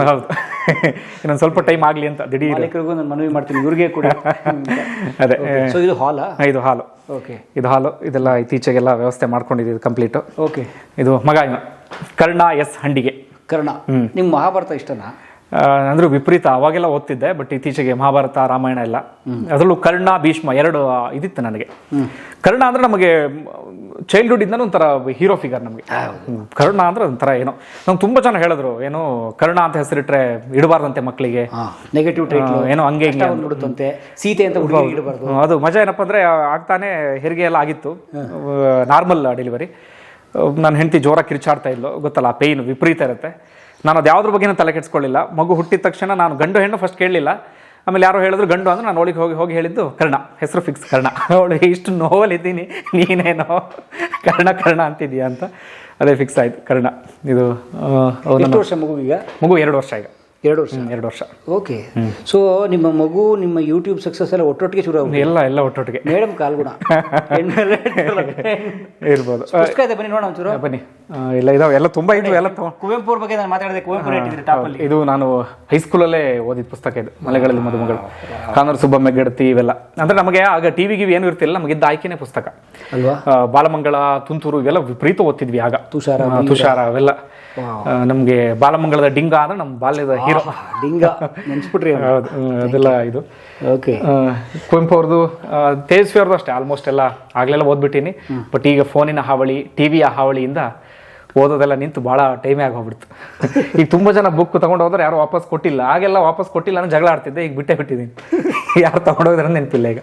ಹೌದು, ಇನ್ನೊಂದು ಸ್ವಲ್ಪ ಟೈಮ್ ಆಗಲಿ ಅಂತ ದಿಢೀರ್ ನಾನು ಮನವಿ ಮಾಡ್ತೀನಿ, ಇವ್ರಿಗೆ ಕೂಡ. ಅದೇ. ಸೊ ಇದು ಹಾಲಾ? ಇದು ಹಾಲು. ಓಕೆ, ಇದು ಹಾಲು. ಇದೆಲ್ಲ ಇತ್ತೀಚೆಗೆಲ್ಲ ವ್ಯವಸ್ಥೆ ಮಾಡ್ಕೊಂಡಿದ್ದೀವಿ ಕಂಪ್ಲೀಟು. ಓಕೆ. ಇದು ಮಗ ಕರ್ಣ ಎಸ್ ಹಂಡಿಗೆ. ಕರ್ಣ, ನಿಮ್ಮ ಮಹಾಭಾರತ ಇಷ್ಟನಾ? ಅಂದ್ರೆ ವಿಪರೀತ ಅವಾಗೆಲ್ಲ ಓದ್ತಿದ್ದೆ, ಬಟ್ ಇತ್ತೀಚೆಗೆ ಮಹಾಭಾರತ, ರಾಮಾಯಣ ಎಲ್ಲ, ಅದರಲ್ಲೂ ಕರ್ಣ, ಭೀಷ್ಮ 2 ಇದಿತ್ತು ನನಗೆ. ಕರ್ಣ ಅಂದ್ರೆ ನಮಗೆ ಚೈಲ್ಡ್ಹುಡ್ ಇಂದ ಒಂಥರ ಹೀರೋ ಫಿಗರ್ ನಮಗೆ. ಕರ್ಣ ಅಂದ್ರೆ ಒಂಥರ ಏನೋ, ನಮ್ಗೆ ತುಂಬಾ ಜನ ಹೇಳಿದ್ರು, ಏನೋ ಕರ್ಣ ಅಂತ ಹೆಸರಿಟ್ರೆ ಇಡಬಾರ್ದಂತೆ ಮಕ್ಕಳಿಗೆ, ನೆಗೆಟಿವ್ ಟೈಟ್ಲ್ ಏನೋ ಹಂಗೆ ನೋಡುತ್ತಂತೆ, ಸೀತೆ ಅಂತ ಇಡಬಾರ್ದು. ಅದು ಮಜಾ ಏನಪ್ಪ ಅಂದ್ರೆ, ಆಗ್ತಾನೆ ಹೆರಿಗೆ ಎಲ್ಲ ಆಗಿತ್ತು, ನಾರ್ಮಲ್ ಡೆಲಿವರಿ. ನನ್ನ ಹೆಂಡತಿ ಜೋರಾಗಿ ಕಿರ್ಚಾಡ್ತಾ ಇದ್ಲು, ಗೊತ್ತಲ್ಲ, ಆ ಪೇಯ್ನು ವಿಪರೀತ ಇರುತ್ತೆ. ನಾನು ಅದು ಯಾವುದ್ರ ಬಗ್ಗೆನೂ ತಲೆ ಕೆಡಿಸ್ಕೊಳ್ಳಿಲ್ಲ. ಮಗು ಹುಟ್ಟಿದ ತಕ್ಷಣ ನಾನು ಗಂಡು ಹೆಣ್ಣು ಫಸ್ಟ್ ಕೇಳಲಿಲ್ಲ. ಆಮೇಲೆ ಯಾರೋ ಹೇಳಿದ್ರು ಗಂಡು ಅಂದ್ರೆ ನಾನು ಹೋಗಿ ಹೇಳಿದ್ದು ಕರ್ಣ, ಹೆಸರು ಫಿಕ್ಸ್ ಕರ್ಣ. ಅವಳು ಇಷ್ಟು ನೋವಲ್ಲಿದ್ದೀನಿ, ನೀನೇನೋ ಕರ್ಣ ಅಂತಿದ್ಯಾ ಅಂತ. ಅದೇ ಫಿಕ್ಸ್ ಆಯ್ತು, ಕರ್ಣ. ಇದು ವರ್ಷ ಮಗುವೀಗ? ಮಗು 2 ವರ್ಷ ಈಗ. 2 ವರ್ಷ. ಓಕೆ. ಸೊ ನಿಮ್ಮ ಮಗು, ನಿಮ್ಮ ಯೂಟ್ಯೂಬ್ ಸಕ್ಸಸ್ ಎಲ್ಲ ಒಟ್ಟೊಟ್ಟಿಗೆ ಶುರು ಆಗುತ್ತೆ? ಎಲ್ಲ ಒಟ್ಟೊಟ್ಟಿಗೆ. ಮೇಡಮ್ ಕಾಲ್ಗುಣ ಇರ್ಬೋದು. ಪುಸ್ತಕ ಇದೆ, ಬನ್ನಿ ನೋಡೋಣ ಒಂಚೂರು. ಬನ್ನಿ. ಇಲ್ಲ, ಇದಾವೆ, ಎಲ್ಲ ತುಂಬಾ ಇದ್ವು. ಎಲ್ಲ ಕುವೆಂಪು ಅವ್ರ ಬಗ್ಗೆ ನಾನು ಮಾತಾಡಿದೆ, ಕುವೆಂಪು ಇದು ನಾನು ಹೈಸ್ಕೂಲಲ್ಲೇ ಓದಿದ ಪುಸ್ತಕ ಇದು, ಮಲೆಗಳಲ್ಲಿ ಮದುಮಗಳು, ಕಾನೂರು ಸುಬ್ಬಮ್ಮ ಗೆಡತಿ, ಇವೆಲ್ಲ. ಅಂದ್ರೆ ನಮಗೆ ಆಗ ಟಿವಿ ಗಿವಿ ಏನು ಇರ್ತಿಲ್ಲ, ನಮಗಿದ್ದ ಆಯ್ಕೆನೇ ಪುಸ್ತಕ ಅಲ್ವಾ. ಬಾಲಮಂಗಳ, ತುಂತೂರು ಇವೆಲ್ಲ ವಿಪರೀತ ಓದ್ತಿದ್ವಿ ಆಗ. ತುಷಾರ ಅವೆಲ್ಲ ನಮ್ಗೆ. ಬಾಲಮಂಗಳದ ಡಿಂಗ ಅಂದ್ರೆ ನಮ್ಮ ಬಾಲ್ಯದ ಹೀರೋ ಡಿಂಗ, ನೆನ್ಸ್ಬಿಟ್ರಿ. ಅದೆಲ್ಲ ಇದು. ಓಕೆ. ಕುವೆಂಪು ಅವ್ರದ್ದು, ತೇಜಸ್ವಿ ಅವ್ರದ್ದು ಅಷ್ಟೇ ಆಲ್ಮೋಸ್ಟ್ ಎಲ್ಲ ಆಗ್ಲೆಲ್ಲ ಓದ್ಬಿಟ್ಟಿನಿ. ಬಟ್ ಈಗ ಫೋನಿನ ಹಾವಳಿ, ಟಿವಿಯ ಹಾವಳಿಯಿಂದ ಓದೋದೆಲ್ಲ ನಿಂತು ಭಾಳ ಟೈಮೇ ಆಗಿ ಹೋಗ್ಬಿಡ್ತು. ಈಗ ತುಂಬ ಜನ ಬುಕ್ ತೊಗೊಂಡು ಹೋದ್ರೆ ಯಾರು ವಾಪಸ್ ಕೊಟ್ಟಿಲ್ಲ. ಆಗೆಲ್ಲ ವಾಪಸ್ ಕೊಟ್ಟಿಲ್ಲ ನಾನು ಜಗಳ ಆಡ್ತಿದ್ದೆ, ಈಗ ಬಿಟ್ಟಿದ್ದೀನಿ. ಯಾರು ತೊಗೊಂಡೋಗಿದ್ರೆ ನೆನಪಿಲ್ಲ ಈಗ.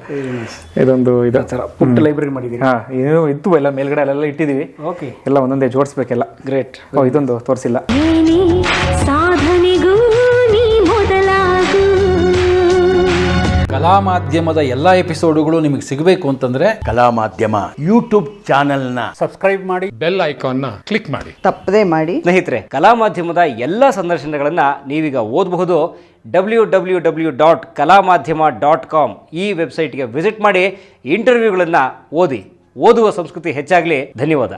ಇದೊಂದು ಇದೊಂಥರ ಪುಟ್ಟ ಲೈಬ್ರರಿ ಮಾಡಿದ್ದೀವಿ. ಏನು ಇತ್ತು, ಎಲ್ಲ ಮೇಲ್ಗಡೆ ಅಲ್ಲೆಲ್ಲ ಇಟ್ಟಿದ್ದೀವಿ. ಓಕೆ. ಎಲ್ಲ ಒಂದೊಂದೇ ಜೋಡಿಸ್ಬೇಕೆಲ್ಲ. ಗ್ರೇಟ್. ಇದೊಂದು ತೋರಿಸಿಲ್ಲ. ಕಲಾ ಮಾಧ್ಯಮದ ಎಲ್ಲ ಎಪಿಸೋಡುಗಳು ನಿಮಗೆ ಸಿಗಬೇಕು ಅಂತಂದ್ರೆ ಕಲಾ ಮಾಧ್ಯಮ ಯೂಟ್ಯೂಬ್ ಚಾನೆಲ್ನ ಸಬ್ಸ್ಕ್ರೈಬ್ ಮಾಡಿ, ಬೆಲ್ ಐಕಾನ್ನ ಕ್ಲಿಕ್ ಮಾಡಿ, ತಪ್ಪದೇ ಮಾಡಿ. ಸ್ನೇಹಿತರೆ, ಕಲಾ ಮಾಧ್ಯಮದ ಎಲ್ಲ ಸಂದರ್ಶನಗಳನ್ನು ನೀವೀಗ ಓದಬಹುದು. www.kalamadhyama.com ಈ ವೆಬ್ಸೈಟ್ಗೆ ವಿಸಿಟ್ ಮಾಡಿ, ಇಂಟರ್ವ್ಯೂಗಳನ್ನು ಓದಿ. ಓದುವ ಸಂಸ್ಕೃತಿ ಹೆಚ್ಚಾಗಲಿ. ಧನ್ಯವಾದ.